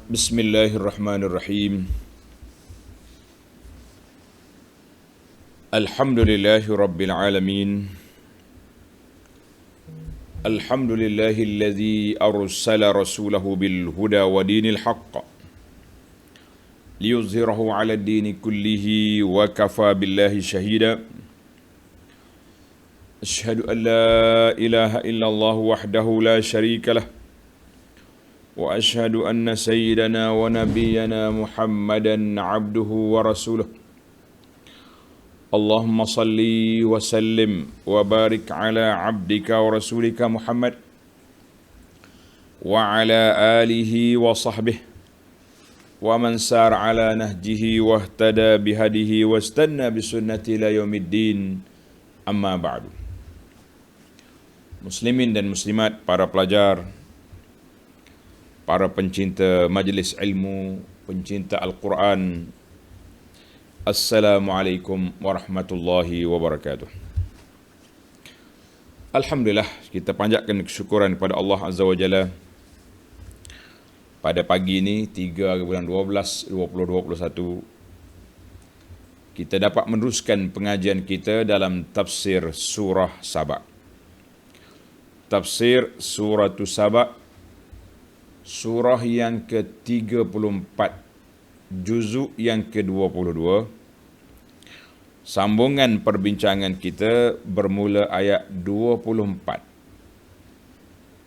Bismillahirrahmanirrahim. Alhamdulillahi rabbil alamin. Alhamdulillahilladzi arsala rasulahu bil huda wa dinil haqq liyuzhirahu 'ala ad-dini kullihi wa kafa billahi shahida. Asyhadu an la ilaha illallah wahdahu la syarika lah. Wa asyhadu anna sayyidana wa nabiyyana Muhammadan abduhu wa rasuluh. Allahumma salli wa sallim wa barik ala abdika wa rasulika Muhammad wa ala alihi wa sahbihi wa man sar ala nahjihi wa ihtada bihadihi wa istanna bisunnati ila yaumiddin. Amma ba'du. Muslimin dan muslimat, para pelajar, para pencinta majlis ilmu, pencinta Al-Quran, Assalamualaikum warahmatullahi wabarakatuh. Alhamdulillah, kita panjatkan kesyukuran kepada Allah Azza wa Jalla. Pada pagi ini 3 bulan 12 2021, kita dapat meneruskan pengajian kita dalam tafsir surah Saba. Tafsir surah Saba, surah yang ke-34, juzuk yang ke-22. Sambungan perbincangan kita bermula ayat 24.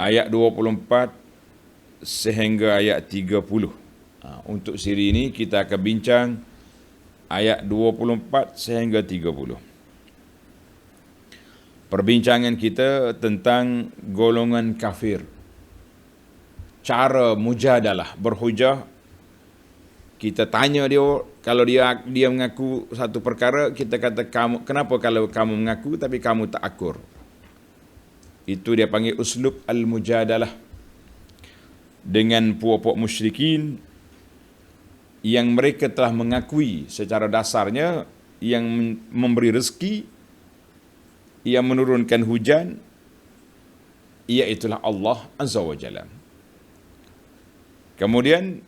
Ayat 24 sehingga ayat 30. Untuk siri ini kita akan bincang ayat 24 sehingga 30. Perbincangan kita tentang golongan kafir. Cara mujadalah, berhujah. Kita tanya dia, kalau dia mengaku satu perkara, kita kata, kamu kenapa kalau kamu mengaku tapi kamu tak akur? Itu dia panggil uslub al-mujadalah. Dengan puak-puak musyrikin yang mereka telah mengakui secara dasarnya yang memberi rezeki, yang menurunkan hujan, iaitulah Allah Azza wa Jalla. Kemudian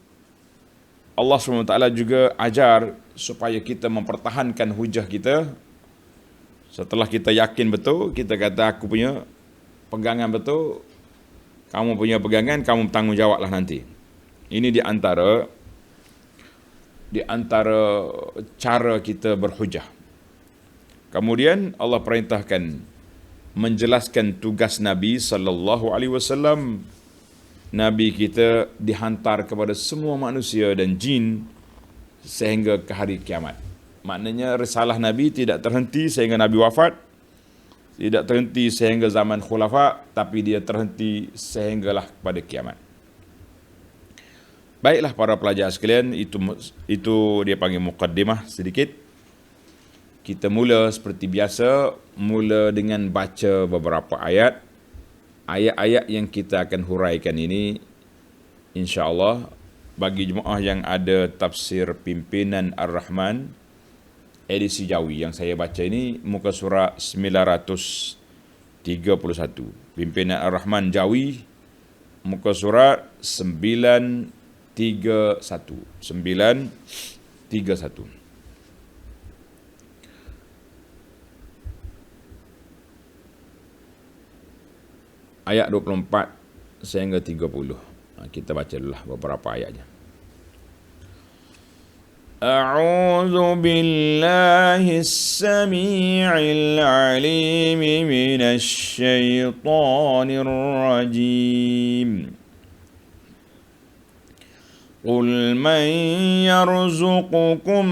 Allah SWT juga ajar supaya kita mempertahankan hujah kita. Setelah kita yakin betul, kita kata aku punya pegangan betul, kamu punya pegangan, kamu bertanggungjawablah nanti. Ini di antara cara kita berhujah. Kemudian Allah perintahkan menjelaskan tugas Nabi sallallahu alaihi wasallam. Nabi kita dihantar kepada semua manusia dan jin sehingga ke hari kiamat. Maknanya risalah Nabi tidak terhenti sehingga Nabi wafat, tidak terhenti sehingga zaman khulafa, tapi dia terhenti sehinggalah pada kiamat. Baiklah para pelajar sekalian, itu dia panggil muqaddimah sedikit. Kita mula seperti biasa, mula dengan baca beberapa ayat. Ayat-ayat yang kita akan huraikan ini, insya-Allah, bagi jemaah yang ada tafsir Pimpinan Ar-Rahman edisi Jawi yang saya baca ini, muka surat 931. Pimpinan Ar-Rahman Jawi, muka surat 931. Ayat 24 sehingga 30. Kita baca dululah beberapa ayatnya. A'udzu billahi as-sami'il 'alim minasy syaithanir rajim. Qul man yarzuqukum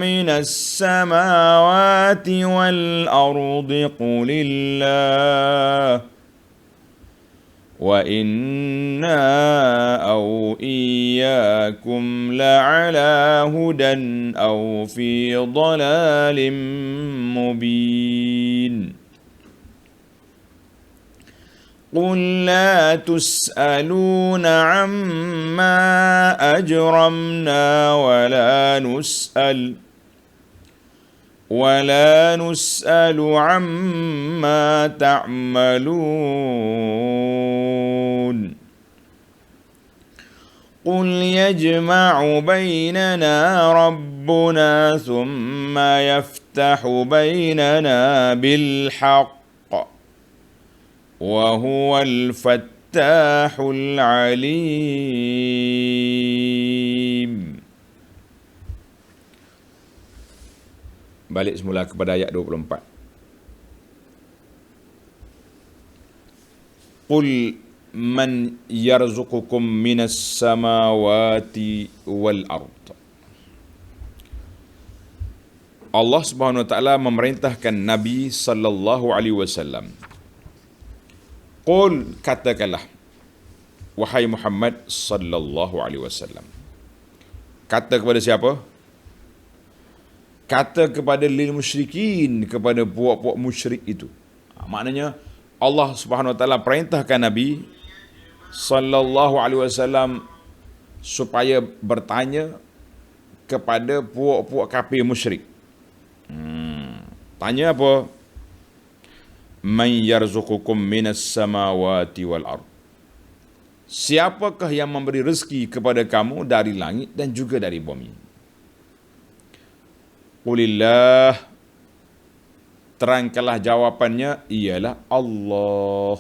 minas samawati wal ardi qulillah wa inna aw iyyakum la'ala hudan aw fi dhalalin mubin. Qul la tus'aluna 'amma ajramna wa la nus'al عما تعملون قل يجمع بيننا ربنا ثم يفتح بيننا بالحق وهو الفتاح العليم. Balik semula kepada ayat 24. Qul man yarzuqukum minas samawati wal ard. Allah Subhanahu wa taala memerintahkan Nabi sallallahu alaihi wasallam. Qul, katakanlah wahai Muhammad sallallahu alaihi wasallam. Kata kepada siapa? Kata kepada lil musyrikin, kepada puak-puak musyrik itu. Maknanya Allah Subhanahu wa taala perintahkan Nabi sallallahu alaihi wasallam supaya bertanya kepada puak-puak kafir musyrik. Tanya apa? Man yarzuqukum minas samawati wal ard. Siapakah yang memberi rezeki kepada kamu dari langit dan juga dari bumi? Qulillah. Terangkanlah jawapannya ialah Allah.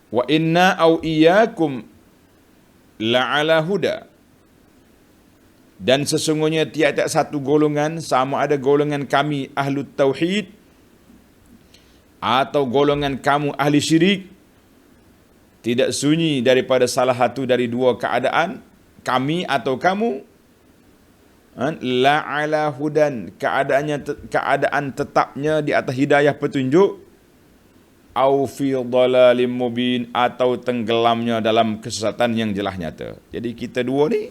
Wa inna au iyyakum la'ala huda. Dan sesungguhnya tiada satu golongan, sama ada golongan kami ahlu tauhid atau golongan kamu ahli syirik, tidak sunyi daripada salah satu dari dua keadaan, kami atau kamu, la'ala hudan, keadaan tetapnya di atas hidayah petunjuk, au fi dhalalim mubin, atau tenggelamnya dalam kesesatan yang jelas nyata. Jadi kita dua ni,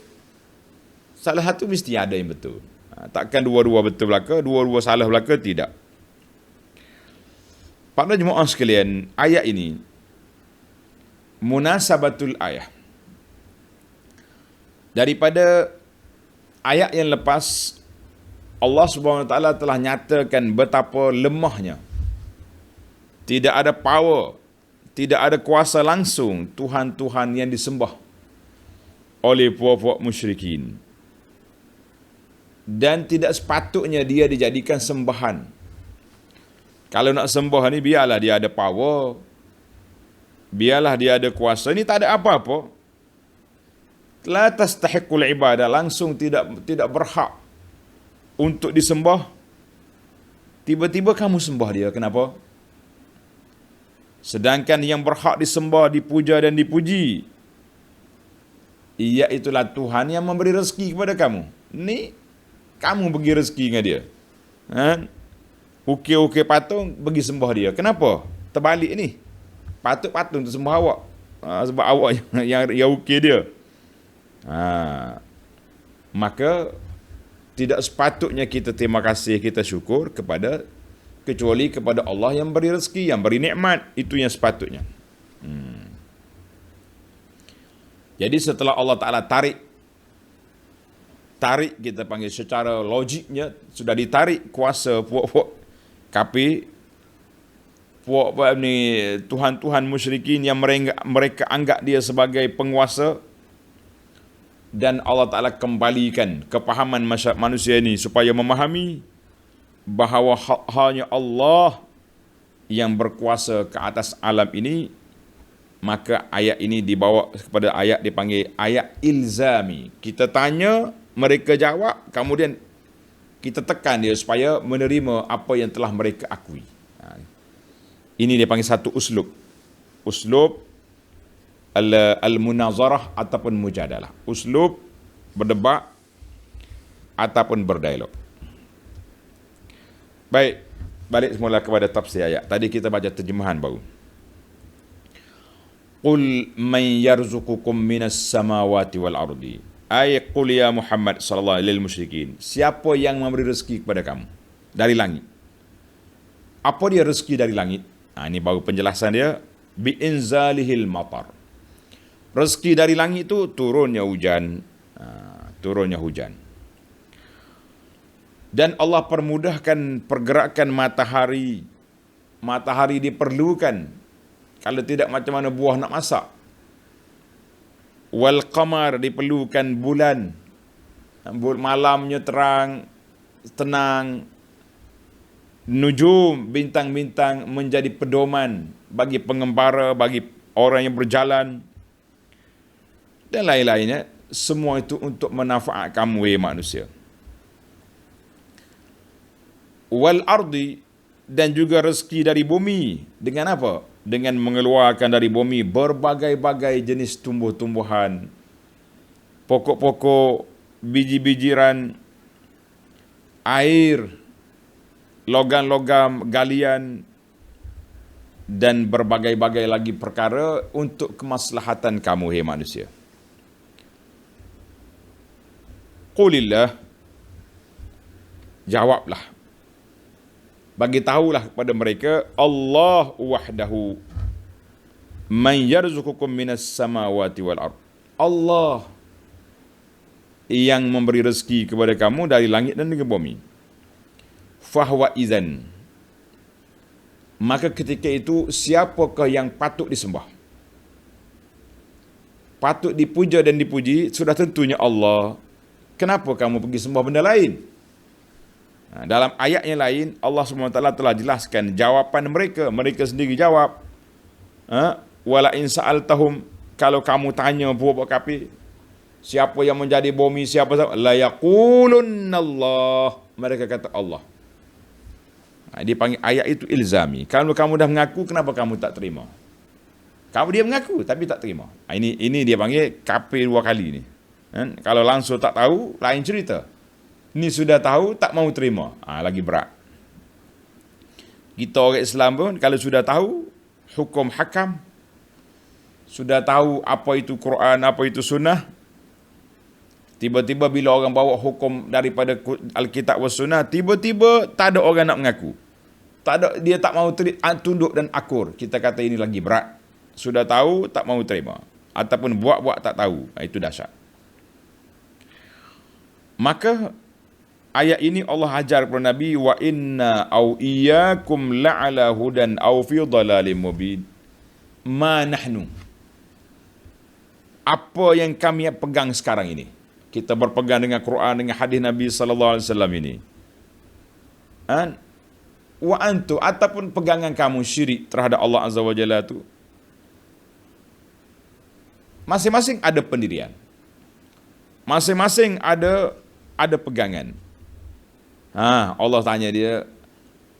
salah satu mesti ada yang betul. Takkan dua-dua betul belaka, dua-dua salah belaka, tidak. Para jemaah sekalian, ayat ini munasabatul ayat. Daripada ayat yang lepas, Allah Subhanahu wa taala telah nyatakan betapa lemahnya, tidak ada power, tidak ada kuasa langsung Tuhan-Tuhan yang disembah oleh puak-puak musyrikin. Dan tidak sepatutnya dia dijadikan sembahan. Kalau nak sembah ni, biarlah dia ada power, biarlah dia ada kuasa. Ini tak ada apa-apa. La tastahiqul ibadah, langsung tidak berhak untuk disembah. Tiba-tiba kamu sembah dia, kenapa? Sedangkan yang berhak disembah, dipuja dan dipuji, iaitulah Tuhan yang memberi rezeki kepada kamu. Ni kamu bagi rezeki dengan dia. Ukir-ukir patung bagi sembah dia. Kenapa? Terbalik ni. Patung tu sembah awak. Sebab awak yang ukir dia. Maka tidak sepatutnya kita terima kasih, kita syukur kecuali kepada Allah yang beri rezeki, yang beri nikmat. Itu yang sepatutnya. Jadi setelah Allah Ta'ala tarik kita panggil secara logiknya, sudah ditarik kuasa puak-puak kafir, puak-puak ni tuhan-tuhan musyrikin yang mereka anggap dia sebagai penguasa, dan Allah Ta'ala kembalikan kepahaman manusia ini supaya memahami bahawa hanya Allah yang berkuasa ke atas alam ini. Maka ayat ini dibawa kepada ayat dipanggil ayat ilzami. Kita tanya, mereka jawab, kemudian kita tekan dia supaya menerima apa yang telah mereka akui. Ini dia panggil satu uslub al-munazarah ataupun mujadalah. Uslub berdebat ataupun berdialog. Baik, balik semula kepada tafsir ayat. Tadi kita baca terjemahan baru. Qul man yarzuqukum minas samawati wal ardi. Qul ya Muhammad sallallahu alaihi musyrikin. Siapa yang memberi rezeki kepada kamu dari langit? Apa dia rezeki dari langit? Ini baru penjelasan dia. Bi inzalihil matar. Rezeki dari langit itu turunnya hujan. Dan Allah permudahkan pergerakan matahari. Matahari diperlukan. Kalau tidak, macam mana buah nak masak? Wal qamar, diperlukan bulan. Malamnya terang, tenang. Nujum, bintang-bintang menjadi pedoman bagi pengembara, bagi orang yang berjalan. Dan lain-lainnya. Semua itu untuk manfaat kamu, manusia. Wal ardi, dan juga rezeki dari bumi. Dengan apa? Dengan mengeluarkan dari bumi berbagai-bagai jenis tumbuh-tumbuhan, pokok-pokok, biji-bijiran, air, logam-logam, galian, dan berbagai-bagai lagi perkara untuk kemaslahatan kamu, hai manusia. Qulillah, jawablah, bagi tahulah kepada mereka, Allah wahdahu man yarzuqukum minas samawati wal ard. Allah yang memberi rezeki kepada kamu dari langit dan dari bumi. Fahwa idzan, maka ketika itu siapakah yang patut disembah, patut dipuja dan dipuji? Sudah tentunya Allah. Kenapa kamu pergi sembah benda lain? Dalam ayat yang lain, Allah SWT telah jelaskan jawapan mereka. Mereka sendiri jawab. Wala in sa'altahum, kalau kamu tanya buat kafir, siapa yang menjadi bumi, siapa, la yaqulunna Allah. Mereka kata Allah. Dia panggil ayat itu ilzami. Kalau kamu dah mengaku, kenapa kamu tak terima? Kamu dia mengaku tapi tak terima. Ini dia panggil kafir dua kali ni. Kalau langsung tak tahu, lain cerita. Ni sudah tahu, tak mau terima. Lagi berat. Kita orang Islam pun, kalau sudah tahu hukum hakam, sudah tahu apa itu Quran, apa itu sunnah, tiba-tiba bila orang bawa hukum daripada Alkitab was sunnah, tiba-tiba tak ada orang nak mengaku. Dia tak mau tunduk dan akur. Kita kata ini lagi berat. Sudah tahu, tak mau terima. Ataupun buat-buat tak tahu. Itu dahsyat. Maka ayat ini Allah ajar kepada Nabi, wa inna au iyyakum la'ala hudan au fi dhalalim mubin. Ma nahnu, apa yang kami pegang sekarang ini, kita berpegang dengan Quran, dengan hadis Nabi sallallahu alaihi wasallam ini. Wa antu, ataupun pegangan kamu syirik terhadap Allah Azza wa Jalla tu, masing-masing ada pendirian. Masing-masing ada pegangan. Allah tanya dia,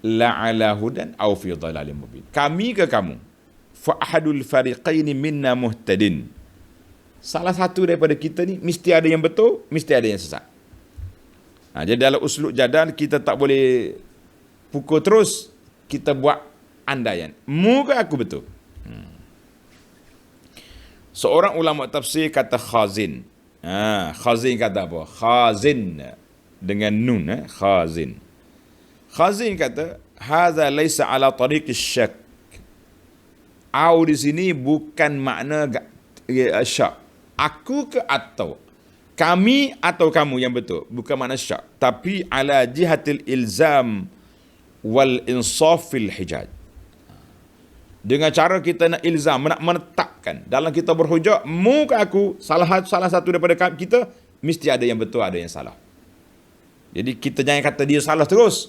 la'ala hudan aw fi dhalalim mubin. Kami ke kamu? Fa ahadul fariqaini minna muhtadin. Salah satu daripada kita ni mesti ada yang betul, mesti ada yang sesat. Jadi dalam uslub jadal kita tak boleh pukul terus, kita buat andaian. Muka aku betul. Seorang ulama tafsir kata khazin. Khazin kata apa? Khazin dengan nun, khazin. Khazin kata, hadza laisa ala tariqis syak. Au di sini bukan makna syak. Aku ke atau, kami atau kamu yang betul, bukan makna syak, tapi ala jihatil ilzam wal insaf fil hijaj. Dengan cara kita nak ilzam, nak menetapkan dalam kita berhujah, muka aku salah satu daripada kita, mesti ada yang betul, ada yang salah. Jadi kita jangan kata dia salah terus.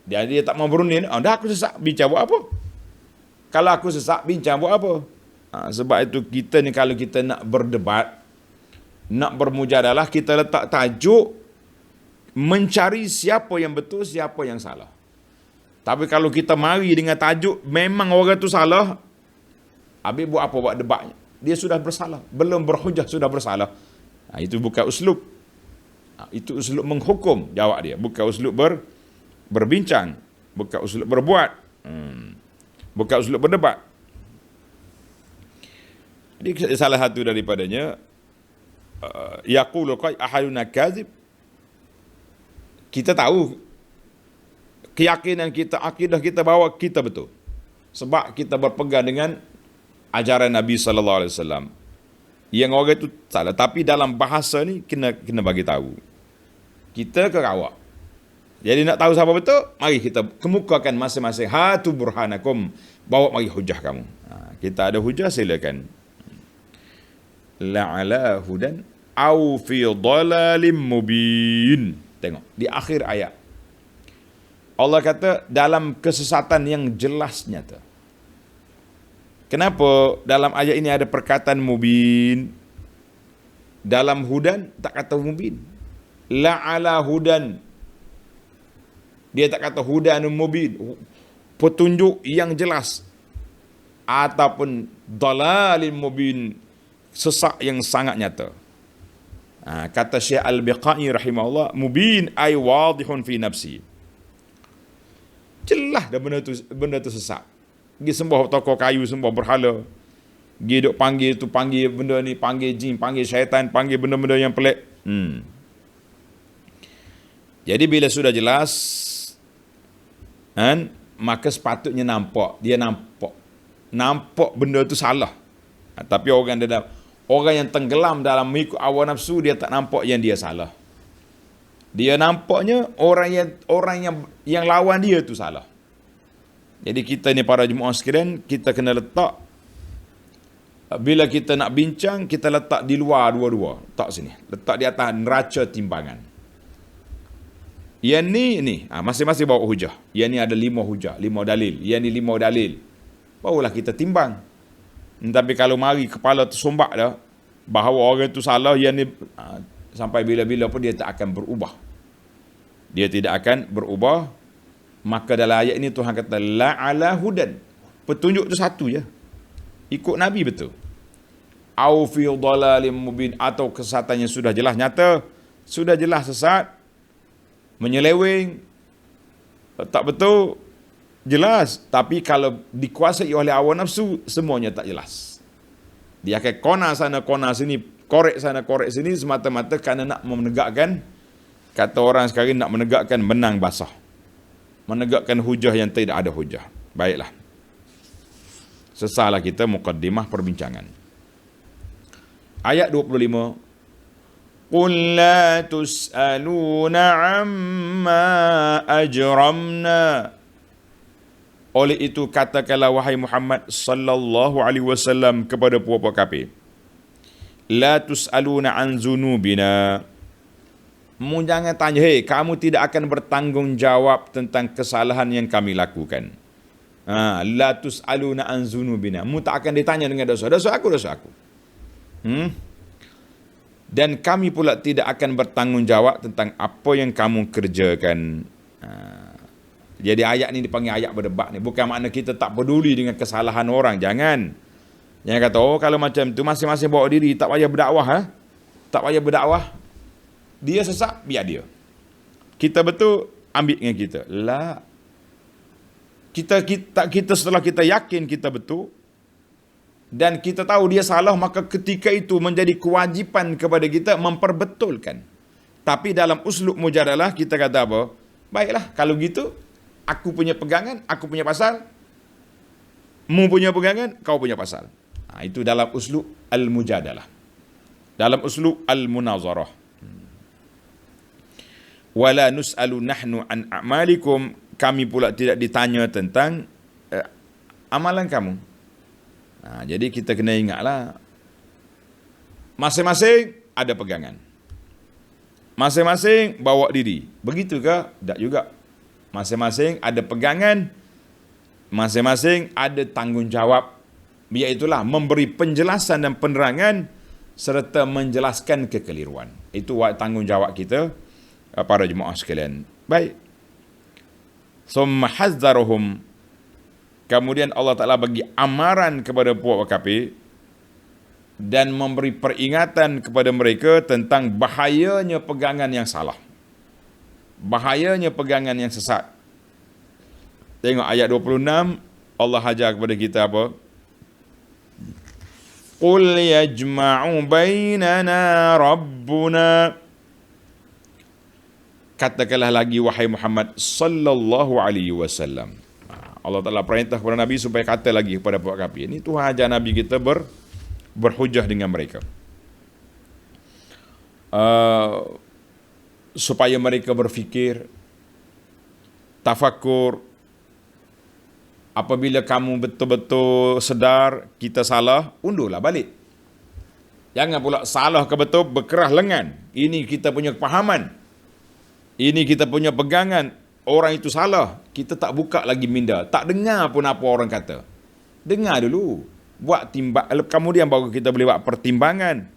Dia tak mau berunding. Dah aku sesak, bincang buat apa? Kalau aku sesak, bincang buat apa? Sebab itu kita ni kalau kita nak berdebat, nak bermujadalah, kita letak tajuk mencari siapa yang betul, siapa yang salah. Tapi kalau kita mari dengan tajuk memang orang tu salah, habis buat apa buat debatnya? Dia sudah bersalah, belum berhujah sudah bersalah. Itu bukan uslub. Itu uslub menghukum, jawab dia. Bukan uslub berbincang, bukan uslub berbuat, bukan uslub berdebat. Jadi salah satu daripadanya, yaqulu qai ahaduna kadzib. Kita tahu keyakinan kita, akidah kita bahawa kita betul. Sebab kita berpegang dengan ajaran Nabi sallallahu alaihi wasallam. Yang orang itu salah, tapi dalam bahasa ni kena bagi tahu. Kita ke awak. Jadi nak tahu siapa betul, mari kita kemukakan masing-masing. Hatu burhanakum, bawa mari hujah kamu. Kita ada hujah, silakan. la'ala hudan au fi dhalalim mubin. Tengok di akhir ayat Allah kata dalam kesesatan yang jelas nyata. Kenapa dalam ayat ini ada perkataan mubin? Dalam hudan tak kata mubin. La'ala hudan. Dia tak kata hudan mubin. Petunjuk yang jelas. Ataupun dalalin mubin. Sesak yang sangat nyata. Kata Syekh Al-Biqai rahimahullah, mubin ay wadihun fi nafsi. Jelas dah benda tu sesak. Pergi sembah tokoh kayu, sembah berhala. Pergi duk panggil benda ni, panggil jin, panggil syaitan, panggil benda-benda yang pelik. Jadi bila sudah jelas, maka sepatutnya dia nampak benda tu salah. Tapi orang yang tenggelam dalam mengikut hawa nafsu, dia tak nampak yang dia salah. Dia nampaknya orang yang lawan dia tu salah. Jadi kita ni para jemaah sekalian, kita kena letak, bila kita nak bincang, kita letak di luar dua-dua. Letak sini. Letak di atas neraca timbangan. Yang ni masing-masing bawa hujah. Yang ni ada 5 hujah, 5 dalil. Yang ni 5 dalil. Barulah kita timbang. Tapi kalau mari kepala tersombak dah, bahawa orang tu salah, yang ni sampai bila-bila pun dia tak akan berubah. Dia tidak akan berubah. Maka dalam ayat ini Tuhan kata la'ala hudan. Petunjuk tu satu je. Ikut Nabi betul. Au fi dhalalim mubin, atau kesesatannya sudah jelas nyata, sudah jelas sesat, menyeleweng, tak betul, jelas. Tapi kalau dikuasai oleh hawa nafsu, semuanya tak jelas. Dia akan kona sana, kona sini, korek sana, korek sini, semata-mata kerana nak menegakkan, kata orang sekarang, nak menegakkan benang basah. Menegakkan hujah yang tidak ada hujah. Baiklah. Selesailah kita mukaddimah perbincangan. Ayat 25. Qul la tus'aluna amma ajramna. Oleh itu katakanlah wahai Muhammad sallallahu alaihi wasallam kepada puak-puak kafir. La tus'aluna an zunubina. Jangan tanya, kamu tidak akan bertanggungjawab tentang kesalahan yang kami lakukan. La tus'aluna an zunubina. Tak akan ditanya dengan dosa aku. Dan kami pula tidak akan bertanggungjawab tentang apa yang kamu kerjakan. Jadi ayat ni dipanggil ayat berdebat ni. Bukan makna kita tak peduli dengan kesalahan orang. Jangan kata, kalau macam tu masing-masing bawa diri, tak payah berdakwah. Tak payah berdakwah. Dia sesat, biar dia. Kita betul, ambil dengan kita. La. Kita setelah kita yakin kita betul, dan kita tahu dia salah, maka ketika itu menjadi kewajipan kepada kita memperbetulkan. Tapi dalam uslub mujadalah, kita kata apa? Baiklah, kalau gitu, aku punya pegangan, aku punya pasal. Mu punya pegangan, kau punya pasal. Itu dalam uslub al-mujadalah. Dalam uslub al-munazarah. Wala nus'alu nahnu an a'malikum. Kami pula tidak ditanya tentang amalan kamu. Jadi kita kena ingatlah, masing-masing ada pegangan. Masing-masing bawa diri. Begitu ke? Tak juga. Masing-masing ada pegangan. Masing-masing ada tanggungjawab. Iaitulah memberi penjelasan dan penerangan serta menjelaskan kekeliruan. Itu tanggungjawab kita, para jemaah sekalian. Baik. Summa hazzaruhum. Kemudian Allah Ta'ala bagi amaran kepada puak kafir dan memberi peringatan kepada mereka tentang bahayanya pegangan yang salah. Bahayanya pegangan yang sesat. Tengok ayat 26, Allah ajar kepada kita apa? Qul yajma'u bainana rabbuna. Katakanlah lagi wahai Muhammad sallallahu alaihi wasallam. Allah Ta'ala perintah kepada Nabi supaya kata lagi kepada puak kafir. Ini Tuhan ajar Nabi kita berhujah dengan mereka. Supaya mereka berfikir, tafakur. Apabila kamu betul-betul sedar kita salah, undurlah balik. Jangan pula salah ke betul berkerah lengan. Ini kita punya kepahaman. Ini kita punya pegangan. Orang itu salah. Kita tak buka lagi minda. Tak dengar pun apa orang kata. Dengar dulu. Buat timbang. Kemudian baru kita boleh buat pertimbangan.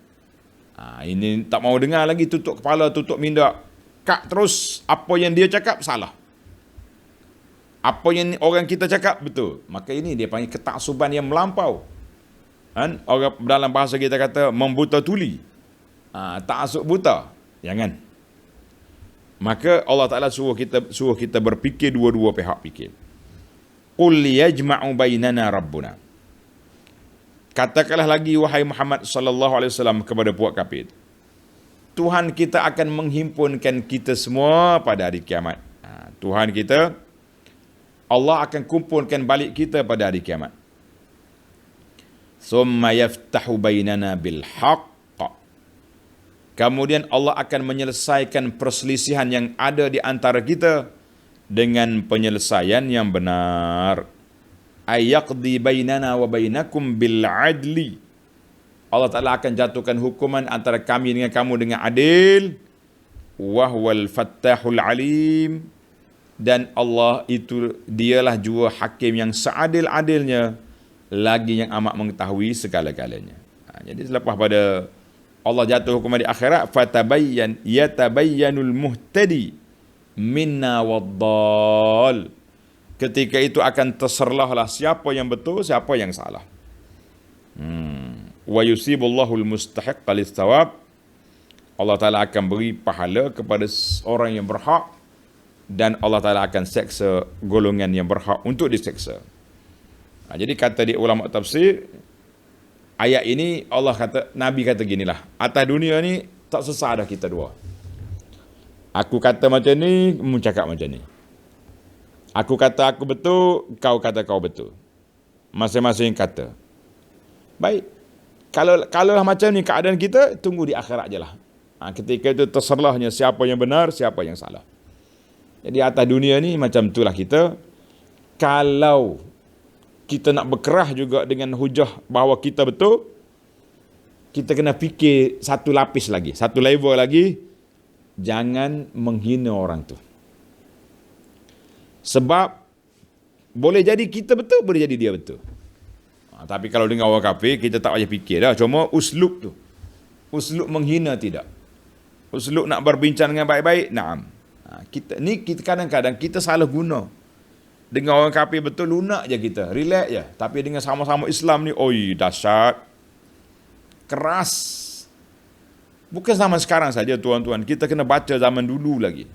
Ini tak mau dengar lagi. Tutup kepala, tutup minda. Kak terus apa yang dia cakap salah. Apa yang orang kita cakap betul. Maka ini dia panggil ketaksuban yang melampau. Orang dalam bahasa kita kata membuta tuli. Ta'assub buta. Jangan. Maka Allah Ta'ala suruh kita berfikir dua-dua pihak fikir. Qul yajma'u bainana rabbuna. Katakanlah lagi wahai Muhammad sallallahu alaihi wasallam kepada puak kafir. Tuhan kita akan menghimpunkan kita semua pada hari kiamat. Tuhan kita, Allah akan kumpulkan balik kita pada hari kiamat. Summa yaftahu bainana bil haqq. Kemudian Allah akan menyelesaikan perselisihan yang ada di antara kita dengan penyelesaian yang benar. Ayaqdi bainana wa bainakum bil adli. Allah Ta'ala akan jatuhkan hukuman antara kami dengan kamu dengan adil. Wahwal fattahul alim. Dan Allah itu dialah jua hakim yang seadil-adilnya, lagi yang amat mengetahui segala-galanya. Jadi selepas pada Allah jatuh hukuman di akhirat, yatabayyanul muhtadi minna waddal. Ketika itu akan terserlahlah siapa yang betul, siapa yang salah. Wa yusibullahul mustahiqqa lis-shawab. Allah Ta'ala akan beri pahala kepada orang yang berhak, dan Allah Ta'ala akan seksa golongan yang berhak untuk diseksa. Jadi kata di ulama tafsir, ayat ini Allah kata, Nabi kata ginilah, atas dunia ni tak sesah dah kita dua. Aku kata macam ni, kamu cakap macam ni. Aku kata aku betul, kau kata kau betul. Masing-masing kata. Baik. Kalau macam ni keadaan kita, tunggu di akhirat je lah. Ketika itu terserlahnya siapa yang benar, siapa yang salah. Jadi atas dunia ni macam itulah kita. Kalau kita nak berkerah juga dengan hujah bahawa kita betul, kita kena fikir satu lapis lagi, satu level lagi. Jangan menghina orang tu. Sebab boleh jadi kita betul, boleh jadi dia betul. Tapi kalau dengan orang kafir, kita tak payah fikir dah. Cuma uslub tu. Uslub menghina tidak. Uslub nak berbincang dengan baik-baik, naam. Kita kadang-kadang kita salah guna. Dengan orang kafir betul, lunak je kita, relax je. Tapi dengan sama-sama Islam ni, oi dahsyat, keras. Bukan zaman sekarang saja tuan-tuan, kita kena baca zaman dulu lagi.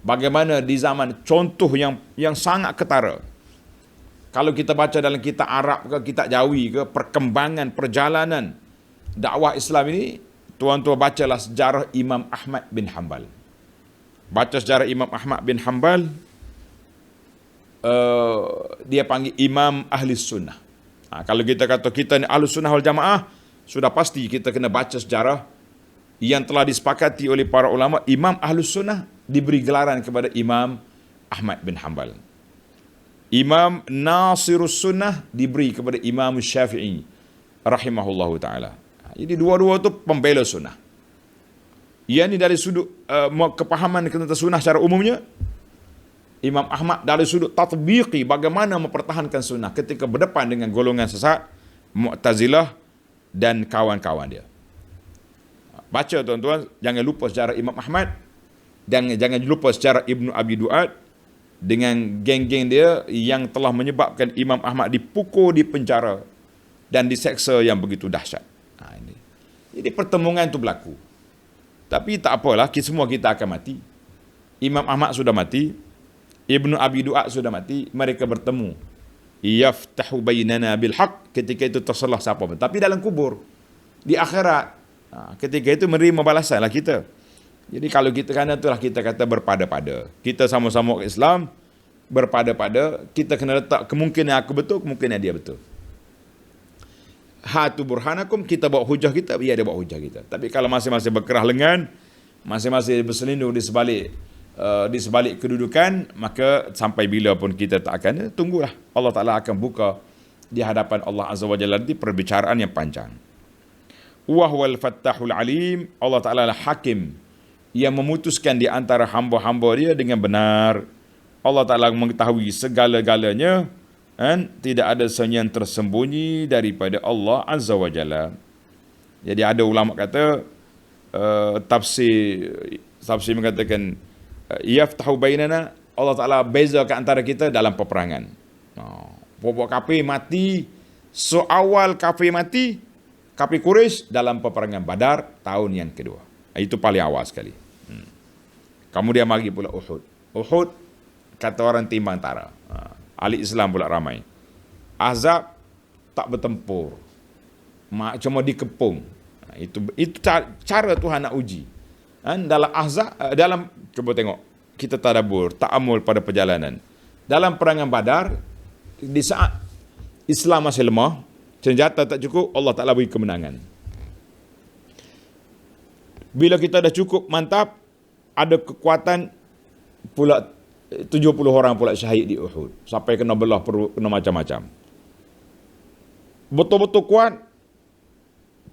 Bagaimana di zaman contoh yang sangat ketara. Kalau kita baca dalam kitab Arab ke kitab Jawi ke, perkembangan perjalanan dakwah Islam ini, tuan-tuan bacalah sejarah Imam Ahmad bin Hanbal. Baca sejarah Imam Ahmad bin Hanbal. Dia panggil Imam Ahli Sunnah. Kalau kita kata kita ni Ahli Sunnah wal Jamaah, sudah pasti kita kena baca sejarah yang telah disepakati oleh para ulama. Imam Ahli Sunnah diberi gelaran kepada Imam Ahmad bin Hanbal. Imam Nasirus Sunnah diberi kepada Imam Syafi'i rahimahullahu ta'ala. Jadi dua-dua itu pembela sunnah. Ia ni dari sudut kepahaman tentang sunnah secara umumnya. Imam Ahmad dari sudut tatbiqi, bagaimana mempertahankan sunnah ketika berdepan dengan golongan sesat, Mu'tazilah dan kawan-kawan dia. Baca tuan-tuan, jangan lupa sejarah Imam Ahmad, dan jangan lupa sejarah Ibnu Abi Du'ad dengan geng-geng dia yang telah menyebabkan Imam Ahmad dipukul, dipenjara dan diseksa yang begitu dahsyat. Jadi pertemuan itu berlaku. Tapi tak apalah, semua kita akan mati. Imam Ahmad sudah mati, Ibnu Abi Du'ad sudah mati, mereka bertemu. Yaftahu bainana bil haqq, ketika itu terselah siapa pun. Tapi dalam kubur, di akhirat, ketika itu menerima balasan lah kita. Jadi kalau kita kena itulah kita kata berpada-pada. Kita sama-sama Islam, berpada-pada, kita kena letak kemungkinan aku betul, kemungkinan dia betul. Hatu burhanakum, kita bawa hujah kita, dia bawa hujah kita. Tapi kalau masing-masing berkerah lengan, masing-masing berselindung di sebalik kedudukan, maka sampai bila pun kita tak akan, tunggulah. Allah Ta'ala akan buka di hadapan Allah Azza wa Jalla nanti perbicaraan yang panjang. Wa huwal fattahul alim. Allah Ta'ala adalah hakim yang memutuskan di antara hamba-hamba dia dengan benar. Allah Ta'ala mengetahui segala-galanya, dan tidak ada yang tersembunyi daripada Allah Azza wa Jalla. Jadi ada ulama kata, tafsir mengatakan, yaftahu bainana, Allah Ta'ala bezakan antara kita dalam peperangan. Pokok kafir mati, awal kafir mati, kafir Quraisy dalam peperangan Badar tahun yang kedua. Itu paling awal sekali. Kemudian mari pula Uhud. Uhud, kata orang timbang tara. Ahli Islam pula ramai. Ahzab tak bertempur, cuma dikepung. Itu cara Tuhan nak uji. Dalam Ahzab, cuba tengok, kita tadabbur, ta'amul pada perjalanan. Dalam perangan Badar, di saat Islam masih lemah, senjata tak cukup, Allah Ta'ala beri kemenangan. Bila kita dah cukup mantap, ada kekuatan pula 70 orang pula syahid di Uhud. Sampai kena belah perut, kena macam-macam. Betul-betul kuat,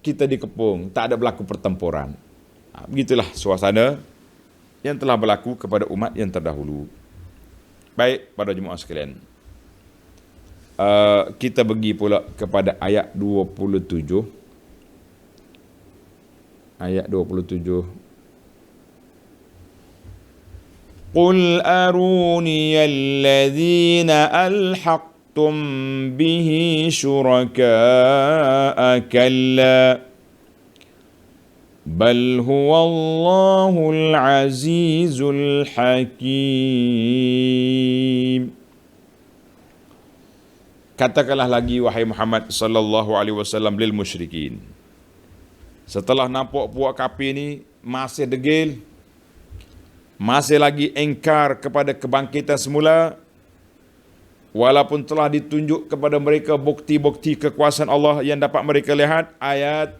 kita dikepung, tak ada berlaku pertempuran. Begitulah suasana yang telah berlaku kepada umat yang terdahulu. Baik, pada jemaah sekalian, kita pergi pula kepada ayat 27. Ayat 27. Qul aruni alladhina alhaqtum bihi syuraka'a kalla bal huwallahul azizul hakim. Katakanlah lagi wahai Muhammad sallallahu alaihi wasallam lil musyrikin, setelah nampak puak kafir ni masih degil, masih lagi engkar kepada kebangkitan semula, walaupun telah ditunjuk kepada mereka bukti-bukti kekuasaan Allah yang dapat mereka lihat, ayat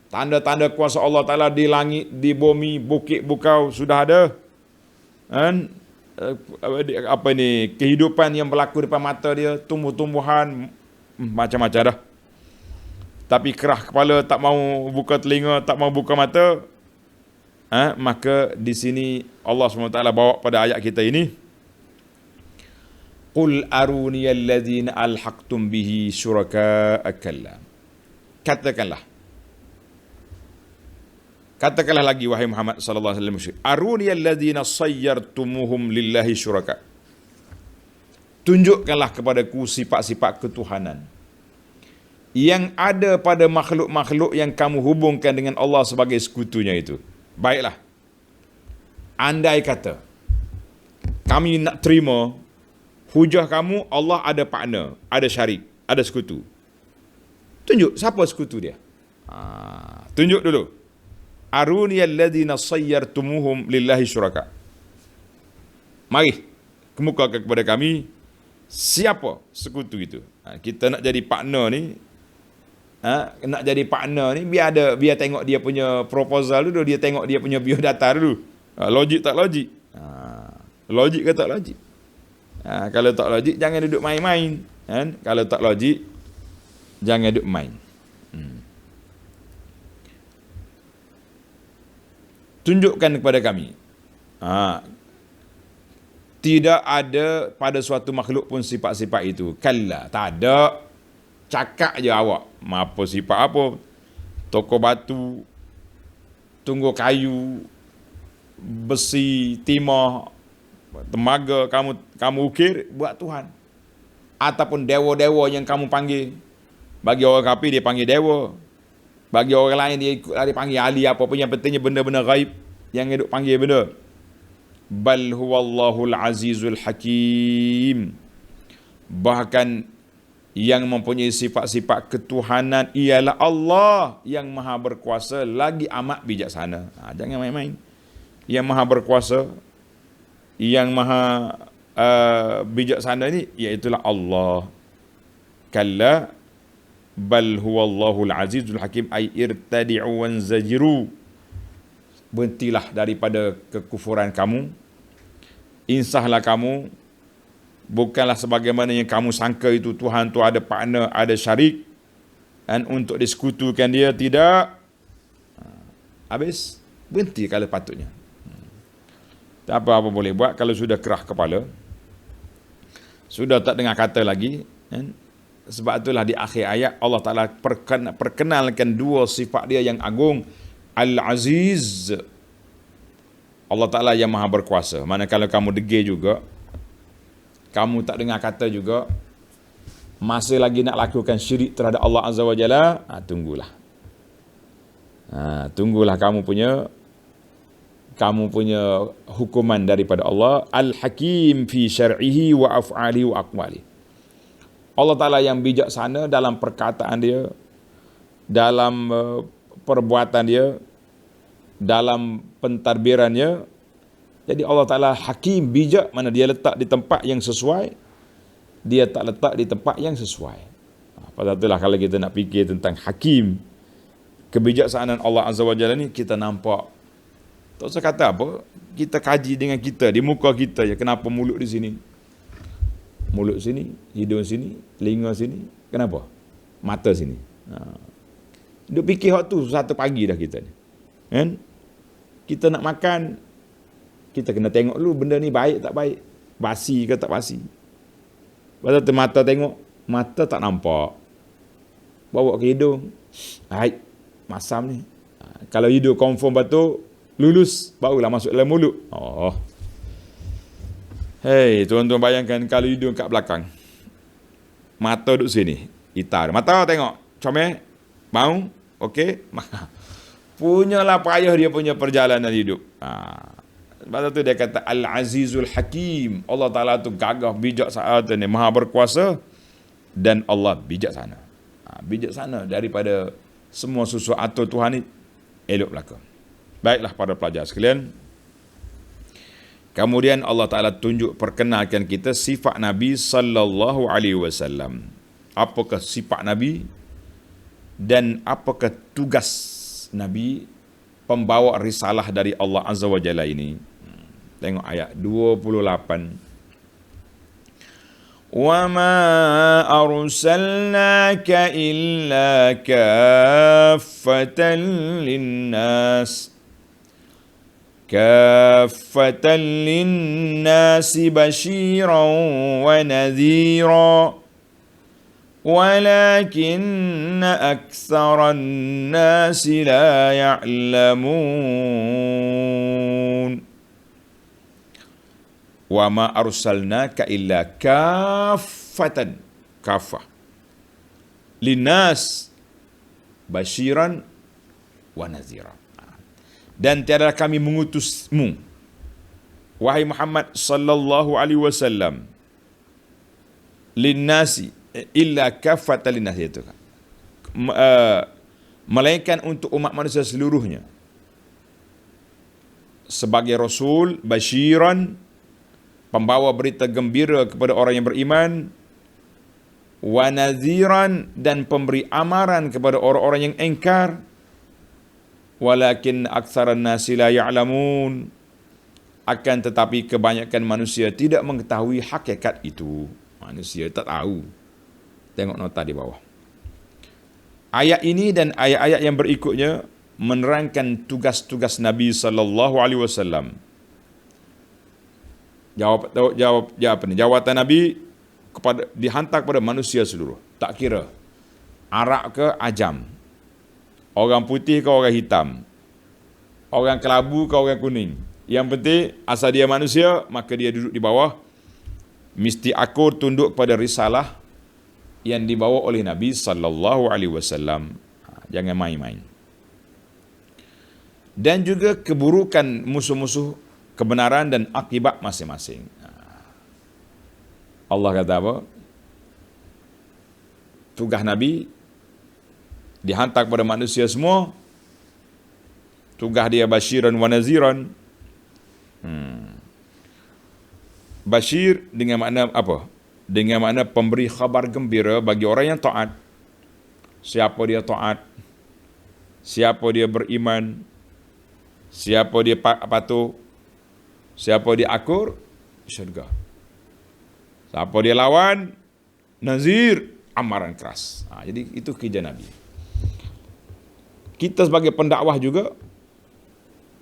tanda-tanda kuasa Allah Ta'ala di langit, di bumi, bukit bukau sudah ada, kan? Kehidupan yang berlaku depan mata dia, tumbuh-tumbuhan macam-macam dah. Tapi kerah kepala, tak mau buka telinga, tak mau buka mata. Maka di sini Allah SWT bawa pada ayat kita ini, Qul aruni alladhina alhaqtum bihi syuraka'a kalla. Katakanlah lagi wahai Muhammad sallallahu alaihi wasallam, aruni alladhina sayyartumuhum lillahi syuraka. Tunjukkanlah kepadaku sifat-sifat ketuhanan yang ada pada makhluk-makhluk yang kamu hubungkan dengan Allah sebagai sekutunya itu. Baiklah, andai kata kami nak terima hujah kamu Allah ada partner, ada syarik, ada sekutu, tunjuk siapa sekutu dia. Tunjuk dulu. Aruni alladhina sayyartumuhum lillahi syuraka. Mari kemukakan kepada kami siapa sekutu itu. Kita nak jadi partner ni, biar tengok dia punya proposal dulu, dia tengok dia punya biodata dulu. Logik tak logik? Logik ke tak logik? Kalau tak logik jangan duduk main-main, kan? Kalau tak logik jangan duduk main. Tunjukkan kepada kami. Tidak ada pada suatu makhluk pun sifat-sifat itu. Kalla, tak ada. Cakap je awak. Apa sifat apa? Toko batu, tunggu kayu, besi, timah, temaga kamu ukir, buat Tuhan. Ataupun dewa-dewa yang kamu panggil. Bagi orang kafir dia panggil dewa. Bagi orang lain dia panggil ahli apa pun, yang pentingnya benda-benda gaib yang hidup panggil benda. Bal huwallahul azizul hakim. Bahkan yang mempunyai sifat-sifat ketuhanan ialah Allah yang maha berkuasa lagi amat bijaksana. Jangan main-main. Yang maha berkuasa, yang maha bijaksana ni iaitulah Allah. Kalla bal huwallahul azizul hakim, ay irtadi'u wanzajiru. Berhentilah daripada kekufuran kamu, insahlah kamu, bukanlah sebagaimana yang kamu sangka itu Tuhan tu ada partner, ada syarik. dan untuk disekutukan dia tidak. Habis berhenti kalau patutnya. Tak apa-apa boleh buat kalau sudah kerah kepala. Sudah tak dengar kata lagi, kan? Sebab itulah di akhir ayat Allah Ta'ala perkenalkan dua sifat dia yang agung. Al-Aziz, Allah Ta'ala yang maha berkuasa. Manakala kamu degil juga, kamu tak dengar kata juga, masih lagi nak lakukan syirik terhadap Allah Azza wa Jalla, tunggulah. Tunggulah kamu punya hukuman daripada Allah. Al-Hakim fi syar'ihi wa af'alihi wa aqwalihi. Allah Ta'ala yang bijaksana dalam perkataan dia, dalam perbuatan dia, dalam pentadbirannya. Jadi Allah Ta'ala hakim, bijak, mana dia letak di tempat yang sesuai, dia tak letak di tempat yang sesuai. Pada itulah kalau kita nak fikir tentang hakim, kebijaksanaan Allah Azza wa Jalla ni, kita nampak. Tak usah kata apa, kita kaji dengan kita, di muka kita je, kenapa mulut di sini? Mulut sini, hidung sini, telinga sini. Kenapa? Mata sini. Duk fikir hak tu satu pagi dah kita ni. Kan? Kita nak makan, kita kena tengok dulu benda ni baik tak baik. Basi ke tak basi. Lepas tu mata tengok, mata tak nampak. Bawa ke hidung, baik, masam ni. Kalau hidung confirm betul, lulus, barulah masuk dalam mulut. Hei, tuan-tuan bayangkan kalau hidung kat belakang, mata duduk sini, itar. Mata tengok, comel, mau, okey. Punyalah payah dia punya perjalanan hidup. Sebab tu dia kata Al-Azizul Hakim. Allah Ta'ala tu gagah, bijaksana, maha berkuasa, dan Allah bijaksana. Bijaksana daripada semua sesuatu Tuhan ni elok belaka. Baiklah para pelajar sekalian. Kemudian Allah Ta'ala tunjuk, perkenalkan kita sifat Nabi sallallahu alaihi wasallam. Apakah sifat Nabi dan apakah tugas Nabi pembawa risalah dari Allah Azza wa Jalla ini. Tengok ayat 28. Wa ma arsalnaka illa kaffatan linnas. كافة للناس بشيرا ونذيرا ولكن أكثر الناس لا يعلمون وما أرسلناك إلا كافة كافة للناس بشيرا ونذيرا. Dan tiada kami mengutusmu, wahai Muhammad sallallahu alaihi wasallam, linnasi illa kaffatan linnasi, itu kan, melainkan untuk umat manusia seluruhnya, sebagai rasul, basyiran, pembawa berita gembira kepada orang yang beriman, wa nadhiran, dan pemberi amaran kepada orang-orang yang engkar. Walakin aktsaran nasi la ya'lamun, akan tetapi kebanyakan manusia tidak mengetahui hakikat itu. Manusia tak tahu. Tengok nota di bawah. Ayat ini dan ayat-ayat yang berikutnya menerangkan tugas-tugas Nabi sallallahu alaihi wasallam. Jawatan Nabi dihantar kepada manusia seluruh. Tak kira Arab ke Ajam, orang putih ke orang hitam, orang kelabu ke orang kuning. Yang penting asal dia manusia, maka dia duduk di bawah, mesti akur tunduk pada risalah yang dibawa oleh Nabi sallallahu alaihi wasallam. Jangan main-main. Dan juga keburukan musuh-musuh kebenaran dan akibat masing-masing. Allah kata apa? Tugas Nabi dihantar kepada manusia semua. Tugas dia basyiran wa naziran. Basyir dengan makna apa? Dengan makna pemberi khabar gembira bagi orang yang taat. Siapa dia taat, siapa dia beriman, siapa dia patuh, siapa dia akur, syurga. Siapa dia lawan, nazir, amaran keras. Jadi itu kerja Nabi. Kita sebagai pendakwah juga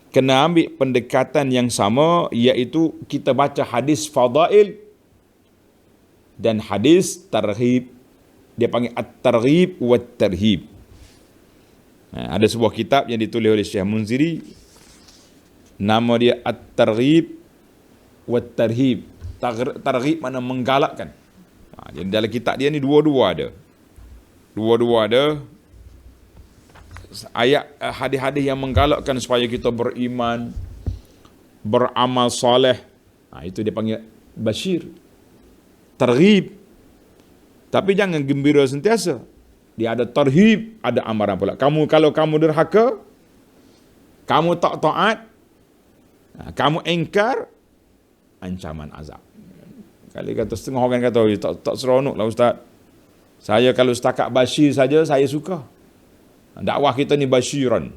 kena ambil pendekatan yang sama, iaitu kita baca hadis fadail dan hadis targhib. Dia panggil at-targhib wa tarhib. Ada sebuah kitab yang ditulis oleh Syekh Munziri, nama dia at-targhib wa tarhib. Targhib mana menggalakkan. Jadi dalam kitab dia ni dua-dua ada. Ayat hadis-hadis yang menggalakkan supaya kita beriman, beramal soleh. Itu dia panggil basyir. Targhib. Tapi jangan gembira sentiasa. Dia ada tarhib, ada amaran pula. Kalau kamu derhaka, kamu tak taat, kamu engkar, ancaman azab. Kali kata setengah orang kata, tak seronok lah Ustaz. Saya kalau setakat basyir saja, saya suka. Dakwah kita ni basyiran.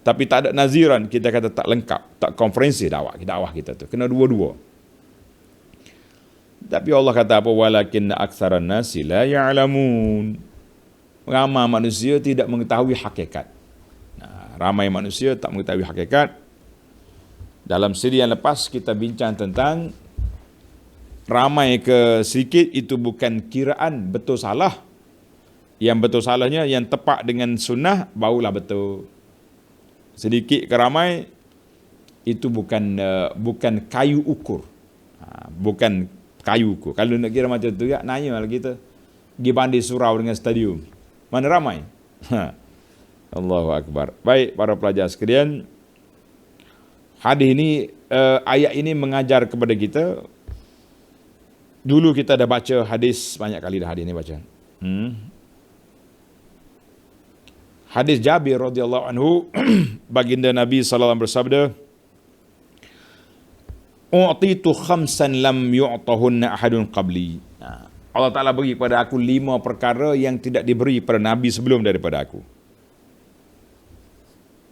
Tapi tak ada naziran, kita kata tak lengkap, tak komprehensif dakwah kita tu. Kena dua-dua. Tapi Allah kata apa? Walakin aktsaran nasi la ya'lamun. Ramai manusia tidak mengetahui hakikat. Ramai manusia tak mengetahui hakikat. Dalam siri yang lepas kita bincang tentang ramai ke sedikit itu bukan kiraan betul salah. Yang betul salahnya yang tepat dengan sunnah barulah betul. Sedikit ke ramai itu bukan kayu ukur. Bukan kayu ukur. Kalau nak kira macam tu ya, nanya lah kita. Pergi banding surau dengan stadium. Mana ramai? Allahu Akbar. Baik para pelajar sekalian. Hadis ini, ayat ini mengajar kepada kita. Dulu kita dah baca hadis, banyak kali dah hadis ini baca. Hadis Jabir radhiyallahu anhu, baginda Nabi sallallahu alaihi wasallam bersabda, "U'titu khamsan lam yu'tahunna ahadun qabli." Allah Ta'ala beri kepada aku 5 perkara yang tidak diberi pada Nabi sebelum daripada aku.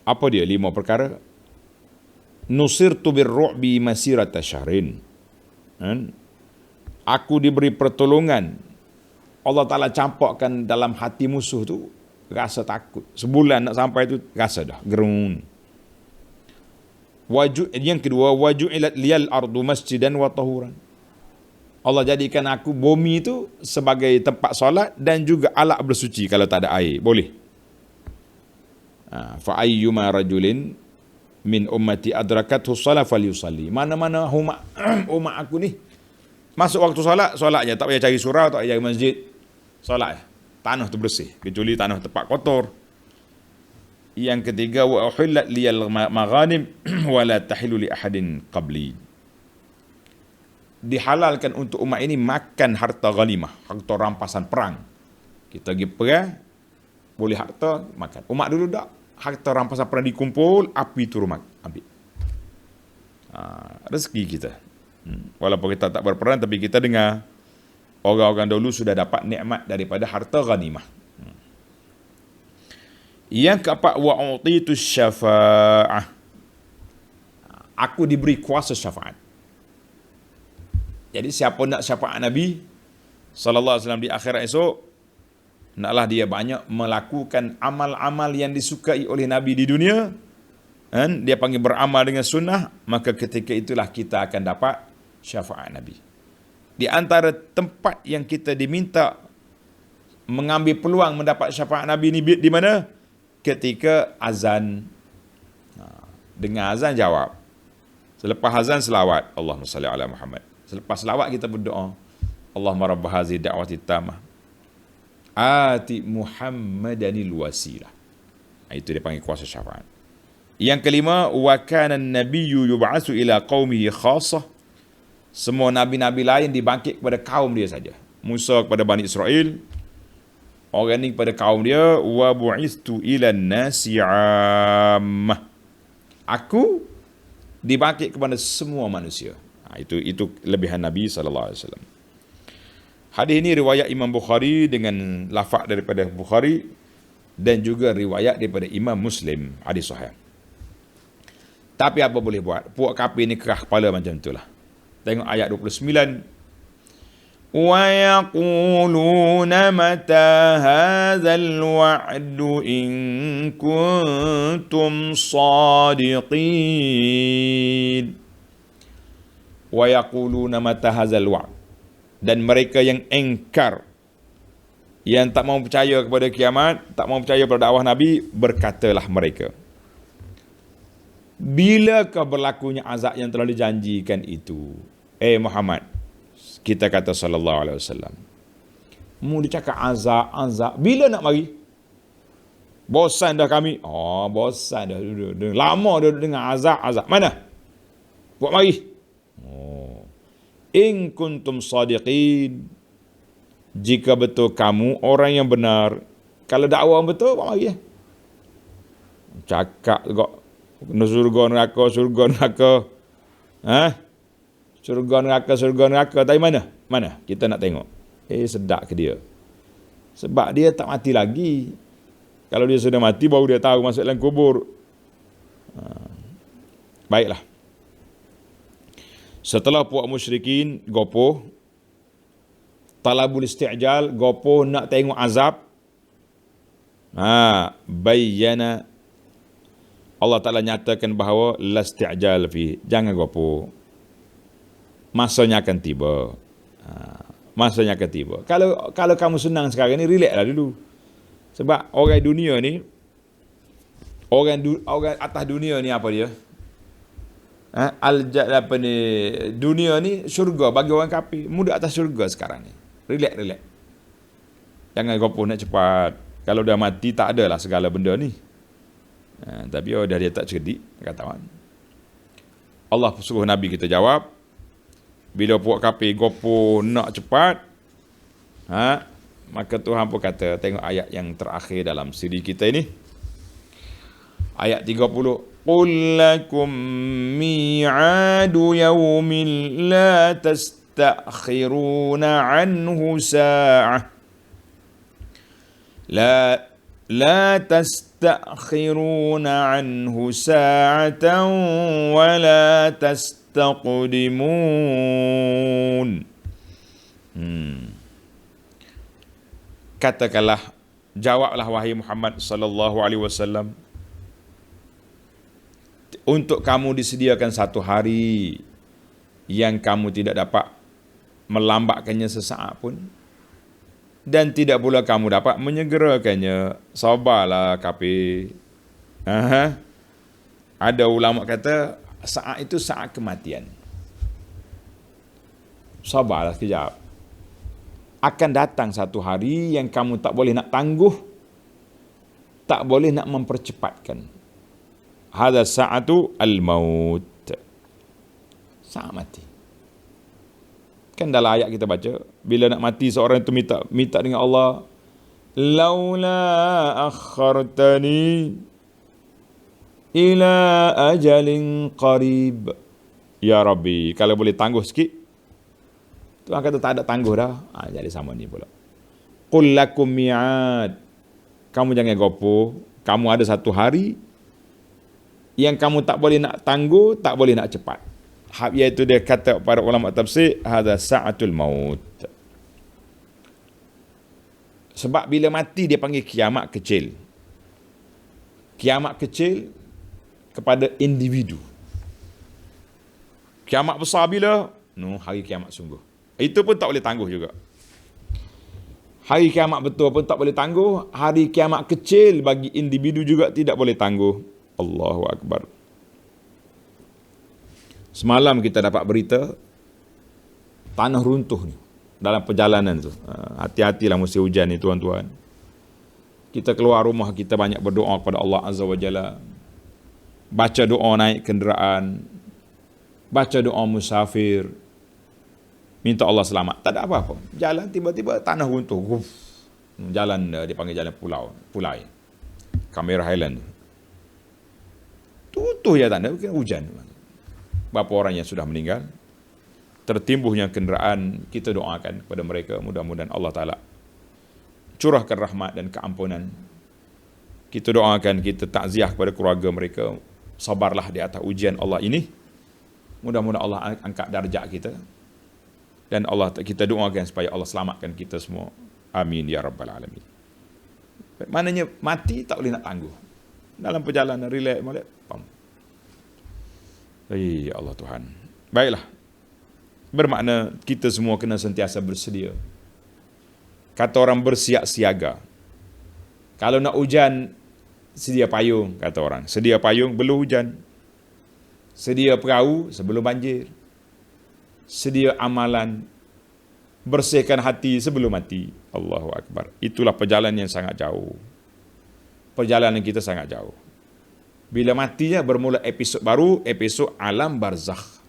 Apa dia 5 perkara? Nusirtu birru'bi masirata syahrin. Aku diberi pertolongan. Allah Ta'ala campakkan dalam hati musuh tu rasa takut. Sebulan nak sampai tu rasa dah gerun. Yang kedua, waju'ilat liyal ardu masjidan wa tahuran. Allah jadikan aku bumi itu sebagai tempat solat dan juga alat bersuci kalau tak ada air. Boleh. Fa ayyuma rajulin min ummati adrakathu shalah falyusalli. Mana-mana umat aku ni masuk waktu solat je, tak payah cari surau, tak payah cari masjid. Solat je. Tanah tu bersih, kecuali tanah tempat kotor. Yang ketiga, wa uhillat liyal maghanim wa la tahillu li ahadin qabli. Dihalalkan untuk umat ini makan harta ghanimah, harta rampasan perang. Kita pergi perang, boleh harta makan. Umat dulu tak, harta rampasan perang dikumpul, api turun ambil. Rezeki kita. Walaupun kita tak berperang, tapi kita dengar orang-orang dulu sudah dapat nikmat daripada harta ghanimah. Yang keempat, wa'utitu syafa'ah. Aku diberi kuasa syafaat. Jadi siapa nak syafaat Nabi sallallahu alaihi wasallam di akhirat esok, naklah dia banyak melakukan amal-amal yang disukai oleh Nabi di dunia. Dia panggil beramal dengan sunnah, maka ketika itulah kita akan dapat syafaat Nabi. Di antara tempat yang kita diminta mengambil peluang mendapat syafaat Nabi ni di mana? Ketika azan. Dengar azan jawab. Selepas azan selawat, Allahumma salli ala Muhammad. Selepas selawat kita berdoa, Allahumma rabb hazihi da'wati tammah ati Muhammadanil wasilah. Itu dia panggil kuasa syafaat. Yang kelima, wa kana an-nabiyyu yub'atsu ila qaumihi khassah. Semua nabi-nabi lain dibangkit kepada kaum dia saja. Musa kepada Bani Israel, orang ni kepada kaum dia. Wa bu'istu ilan nasi 'ammah. Aku dibangkit kepada semua manusia. Itu kelebihan Nabi sallallahu alaihi wasallam. Hadis ini riwayat Imam Bukhari dengan lafaz daripada Bukhari dan juga riwayat daripada Imam Muslim, hadis sahih. Tapi apa boleh buat? Puak kafir ni kerah kepala macam itulah. Tengok ayat 29. ويقولون متى هذا الوعد إن كنتم صادقين ويقولون متى هذا الوعد, dan mereka yang engkar, yang tak mau percaya kepada kiamat, tak mau percaya pada dakwah Nabi, berkatalah mereka, bilakah berlakunya azab yang telah dijanjikan itu? Muhammad, kita kata sallallahu alaihi wasallam, mu dicakap azab, bila nak mari? Bosan dah kami. Bosan dah. Lama dah dengar azab. Mana? Buat mari. In kuntum sadiqin, jika betul kamu orang yang benar. Kalau dakwah betul, buat mari. Cakap juga surga neraka. Surga neraka. Tapi mana? Kita nak tengok. Sedap ke dia? Sebab dia tak mati lagi. Kalau dia sudah mati, baru dia tahu masuk dalam kubur. Baiklah. Setelah puak musyrikin gopoh, talabul isti'jal, gopoh nak tengok azab. Bayyana, Allah Ta'ala nyatakan bahawa lasti'jal fi, jangan gopoh. Masanya akan tiba. Kalau kamu senang sekarang ni, relax lah dulu. Sebab orang dunia ni, orang atas dunia ni apa dia? Dunia ni syurga bagi orang kafir. Muda atas syurga sekarang ni. Relax. Jangan gopoh nak cepat. Kalau dah mati tak adalah segala benda ni. Tapi dah dia tak cerdik, kata Allah suruh Nabi kita jawab. Bila puak kafir gopoh nak cepat, maka Tuhan pun kata, tengok ayat yang terakhir dalam siri kita ini. Ayat 30. Qul lakum mi'adu yawmin la tastakhiruna anhu sa'ah. La tastakhiruna anhu sa'atan wa la tastaqdimun. Katakanlah, jawablah wahai Muhammad sallallahu alaihi wasallam, untuk kamu disediakan satu hari yang kamu tidak dapat melambatkannya sesaat pun, dan tidak pula kamu dapat menyegerakannya. Sabarlah kafir. Ada ulama kata saat itu saat kematian. Sabarlah sekejap. Akan datang satu hari yang kamu tak boleh nak tangguh, tak boleh nak mempercepatkan. Hadza sa'atu al-maut. Saat mati. Kan dalam ayat kita baca, bila nak mati seorang itu minta dengan Allah, laula akhartani ila ajalin qarib. Ya Rabbi, kalau boleh tangguh sikit. Tuhan kata tak ada tangguh dah. Jadi sama ni pula. Qul lakum mi'ad. Kamu jangan gopoh. Kamu ada satu hari yang kamu tak boleh nak tangguh, tak boleh nak cepat. Iaitu dia kata para ulama tafsir, hadza sa'atul maut. Sebab bila mati dia panggil kiamat kecil. Kiamat kecil kepada individu. Kiamat besar bila? Hari kiamat sungguh. Itu pun tak boleh tangguh juga. Hari kiamat betul pun tak boleh tangguh. Hari kiamat kecil bagi individu juga tidak boleh tangguh. Allahu Akbar. Semalam kita dapat berita tanah runtuh ni dalam perjalanan tu. Hati-hatilah musim hujan ni tuan-tuan. Kita keluar rumah, kita banyak berdoa kepada Allah Azza wa Jalla. Baca doa naik kenderaan. Baca doa musafir. Minta Allah selamat. Tak ada apa-apa. Jalan tiba-tiba tanah runtuh. Jalan dia panggil jalan Pulai. Kamera Highland. Tutuh je tanah, bukan hujan. Berapa orang yang sudah meninggal. Tertimbuhnya kenderaan, kita doakan kepada mereka. Mudah-mudahan Allah Ta'ala curahkan rahmat dan keampunan. Kita doakan, kita takziah kepada keluarga mereka. Sabarlah di atas ujian Allah ini. Mudah-mudahan Allah angkat darjat kita. Dan Allah, kita doakan supaya Allah selamatkan kita semua. Amin ya rabbal alamin. Maknanya mati tak boleh nak tangguh. Dalam perjalanan relax molek, pam. Ya Allah Tuhan. Baiklah. Bermakna kita semua kena sentiasa bersedia. Kata orang bersiap siaga. Kalau nak hujan, sedia payung, kata orang. Sedia payung belum hujan. Sedia perahu sebelum banjir. Sedia amalan. Bersihkan hati sebelum mati. Allahu Akbar. Itulah perjalanan yang sangat jauh. Perjalanan kita sangat jauh. Bila matinya bermula episod baru, episod alam barzakh.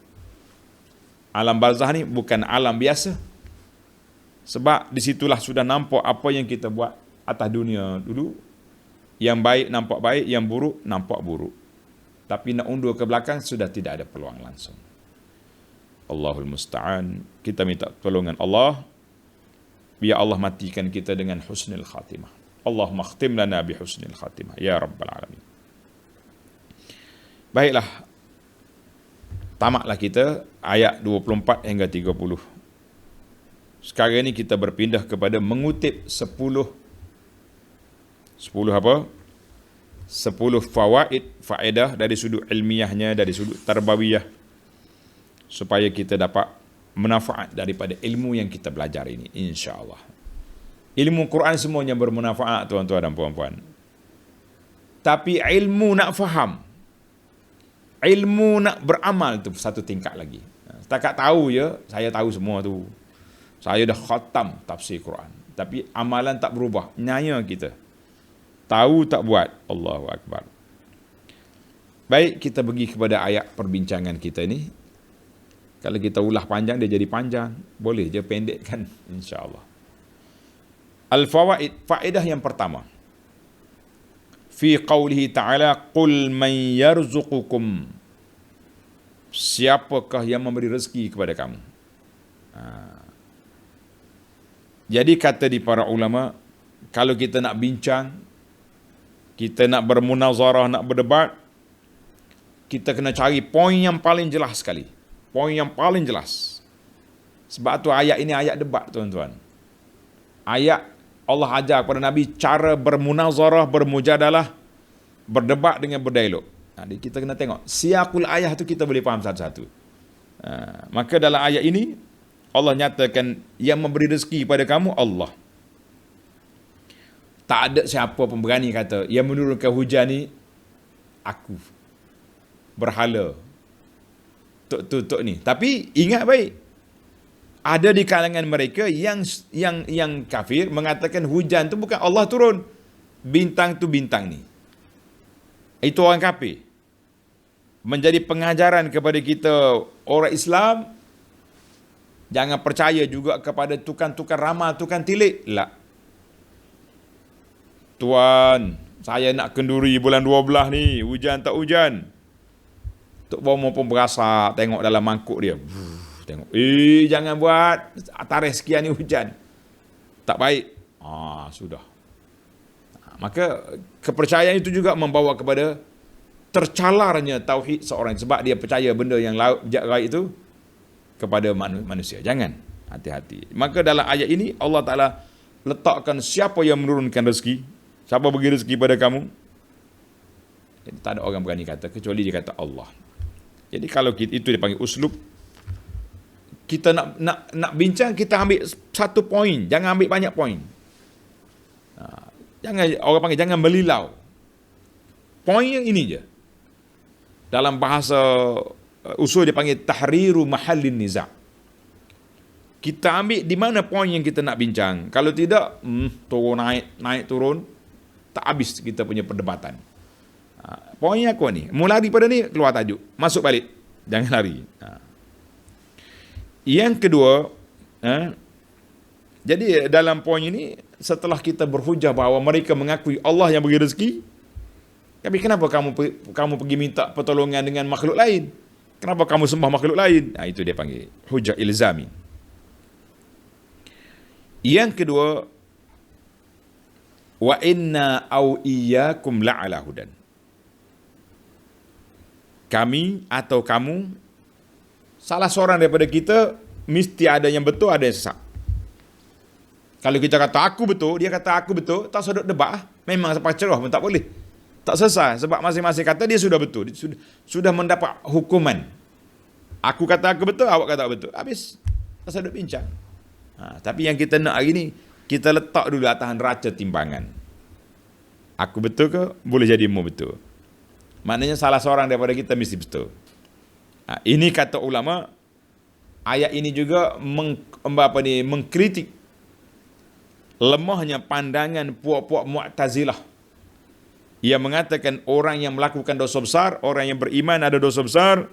Alam barzakh ni bukan alam biasa. Sebab disitulah sudah nampak apa yang kita buat atas dunia dulu. Yang baik nampak baik, yang buruk nampak buruk. Tapi nak undur ke belakang sudah tidak ada peluang langsung. Allahul Musta'an. Kita minta pertolongan Allah. Biar Allah matikan kita dengan husnul khatimah. Allahumma khtim lana bi husnul khatimah. Ya Rabbal Alamin. Baiklah. Tamatlah kita ayat 24 hingga 30. Sekarang ini kita berpindah kepada mengutip 10 apa? 10 faedah dari sudut ilmiahnya, dari sudut tarbawiyah, supaya kita dapat manfaat daripada ilmu yang kita belajar ini, insya-Allah. Ilmu Quran semuanya bermanfaat, tuan-tuan dan puan-puan. Tapi ilmu nak faham, ilmu nak beramal tu satu tingkat lagi. Setakat tahu je, saya tahu semua tu. Saya dah khatam tafsir Quran. Tapi amalan tak berubah. Nyaya kita. Tahu tak buat. Allahu Akbar. Baik, kita pergi kepada ayat perbincangan kita ni. Kalau kita ulah panjang, dia jadi panjang. Boleh je pendekkan, insya-Allah. Al-fawaid, faedah yang pertama. Fi qawlihi ta'ala, qul man yarzuqukum. Siapakah yang memberi rezeki kepada kamu? Jadi kata di para ulama, kalau kita nak bincang, kita nak bermunazarah, nak berdebat, kita kena cari poin yang paling jelas sekali. Poin yang paling jelas. Sebab tu ayat ini ayat debat, tuan-tuan. Ayat Allah ajar kepada Nabi cara bermunazarah, bermujadalah, berdebat dengan berdialog. Jadi kita kena tengok siaqul ayat tu, kita boleh faham satu-satu. Maka dalam ayat ini Allah nyatakan yang memberi rezeki pada kamu Allah. Tak ada siapa pun berani kata yang menurunkan hujan ni aku, berhala, tok ni. Tapi ingat baik, ada di kalangan mereka yang kafir mengatakan hujan tu bukan Allah turun, bintang tu bintang ni. Itu orang kafir. Menjadi pengajaran kepada kita orang Islam, jangan percaya juga kepada tukang-tukang ramal, tukang tilik. La. Tuan, saya nak kenduri bulan 12 ni, hujan tak hujan. Tok Bomo pun berasa tengok dalam mangkuk dia. Tengok, jangan buat tarikh sekian ni hujan. Tak baik. Sudah. Maka kepercayaan itu juga membawa kepada tercalarnya tauhid seorang, sebab dia percaya benda yang gaib itu kepada manusia. Jangan, hati-hati. Maka dalam ayat ini Allah Ta'ala letakkan siapa yang menurunkan rezeki, siapa bagi rezeki pada kamu. Jadi, tak ada orang berani kata kecuali dia kata Allah. Jadi kalau itu dipanggil uslub. Kita nak bincang, kita ambil satu poin, jangan ambil banyak poin. Jangan, orang panggil jangan melilau. Poin yang ini je. Dalam bahasa usul dia panggil tahriru mahallin niza'. Kita ambil di mana poin yang kita nak bincang. Kalau tidak, turun naik turun, tak habis kita punya perdebatan. Poinnya aku ni, mula daripada ni keluar tajuk, masuk balik, jangan lari. Yang kedua, jadi dalam poin ini, setelah kita berhujah bahawa mereka mengakui Allah yang bagi rezeki, tapi kenapa kamu pergi minta pertolongan dengan makhluk lain? Kenapa kamu sembah makhluk lain? Itu dia panggil hujah ilzami. Yang kedua, wa inna au iyyakum la'ala hudan. Kami atau kamu, salah seorang daripada kita mesti ada yang betul, ada yang sesat. Kalau kita kata aku betul, dia kata aku betul, tak sedut debat. Memang sampai cerah pun tak boleh. Tak selesai sebab masing-masing kata dia sudah betul. Dia sudah mendapat hukuman. Aku kata aku betul, awak kata betul. Habis. Tak sedut bincang. Tapi yang kita nak hari ni, kita letak dulu atas neraca timbangan. Aku betul ke? Boleh jadi mu betul. Maknanya salah seorang daripada kita mesti betul. Ini kata ulama, ayat ini juga mengkritik lemahnya pandangan puak-puak Mu'tazilah. Ia mengatakan orang yang melakukan dosa besar, orang yang beriman ada dosa besar,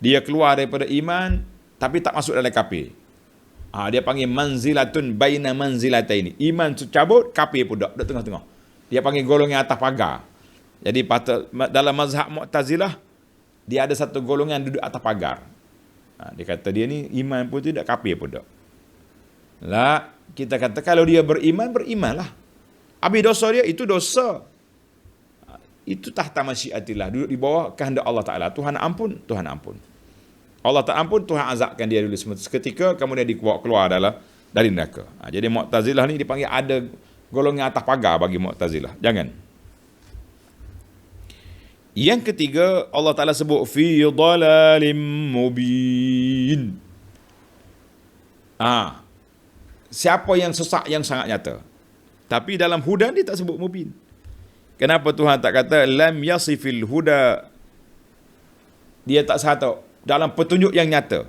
dia keluar daripada iman tapi tak masuk dalam kafir. Dia panggil manzilatun baina manzilataini. Iman tu cabut, kafir pun duduk tengah-tengah. Dia panggil golongan atas pagar. Jadi dalam mazhab Mu'tazilah, dia ada satu golongan duduk atas pagar. Dia kata dia ni iman pun tidak, kafir pun tak. Lah, kita kata kalau dia beriman, berimanlah. Habis dosa dia, itu dosa. Itu tahta masyiatillah, duduk di bawah kehendak Allah Ta'ala. Tuhan ampun, Tuhan ampun. Allah tak ampun, Tuhan azabkan dia dulu seketika, kemudian keluar dari neraka. Jadi Mu'tazilah ni dipanggil ada golongan atas pagar bagi Mu'tazilah. Jangan. Yang ketiga, Allah Ta'ala sebut fi dhalalim mubin. Siapa yang sesat yang sangat nyata. Tapi dalam huda dia tak sebut mubin. Kenapa Tuhan tak kata lam yasifil huda? Dia tak satu dalam petunjuk yang nyata.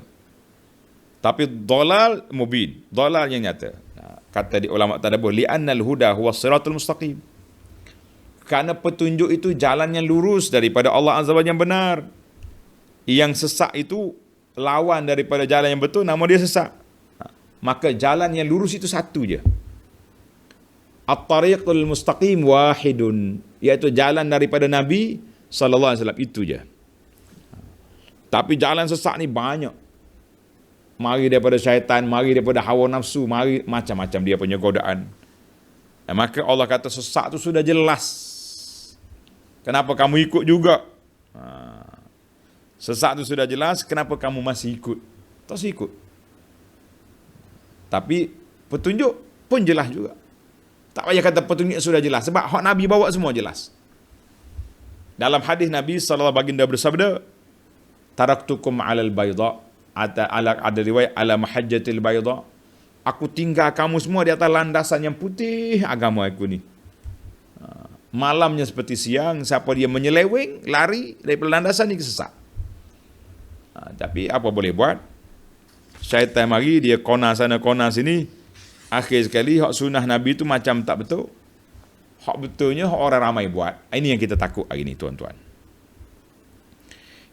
Tapi dhalal mubin, dhalal yang nyata. Kata di ulama tadabbur, li'annal huda huwa siratul mustaqim. Kerana petunjuk itu jalan yang lurus daripada Allah Azza wa Jalla yang benar. Yang sesat itu lawan daripada jalan yang betul, nama dia sesat. Maka jalan yang lurus itu satu je. At-tariqul mustaqim wahidun, iaitu jalan daripada Nabi sallallahu alaihi wasallam, itu je. Tapi jalan sesat ni banyak. Mari daripada syaitan, mari daripada hawa nafsu, mari macam-macam dia punya godaan. Maka Allah kata sesat tu sudah jelas. Kenapa kamu ikut juga? Sesat tu sudah jelas, kenapa kamu masih ikut? Tak usah ikut. Tapi petunjuk pun jelas juga. Tak payah kata petunjuk sudah jelas, sebab hak Nabi bawa semua jelas. Dalam hadis Nabi sallallahu baginda bersabda, taraktukum alal bayda, ada riwayat ala mahajjatil bayda, aku tinggal kamu semua di atas landasan yang putih agama aku ni. Malamnya seperti siang, siapa dia menyeleweng, lari daripada landasan ni kesesat. Tapi apa boleh buat? Syaitan mari, dia kona sana kona sini. Akhir sekali hak sunnah Nabi tu macam tak betul. Hak betulnya hak orang ramai buat. Ini yang kita takut hari ni, tuan-tuan.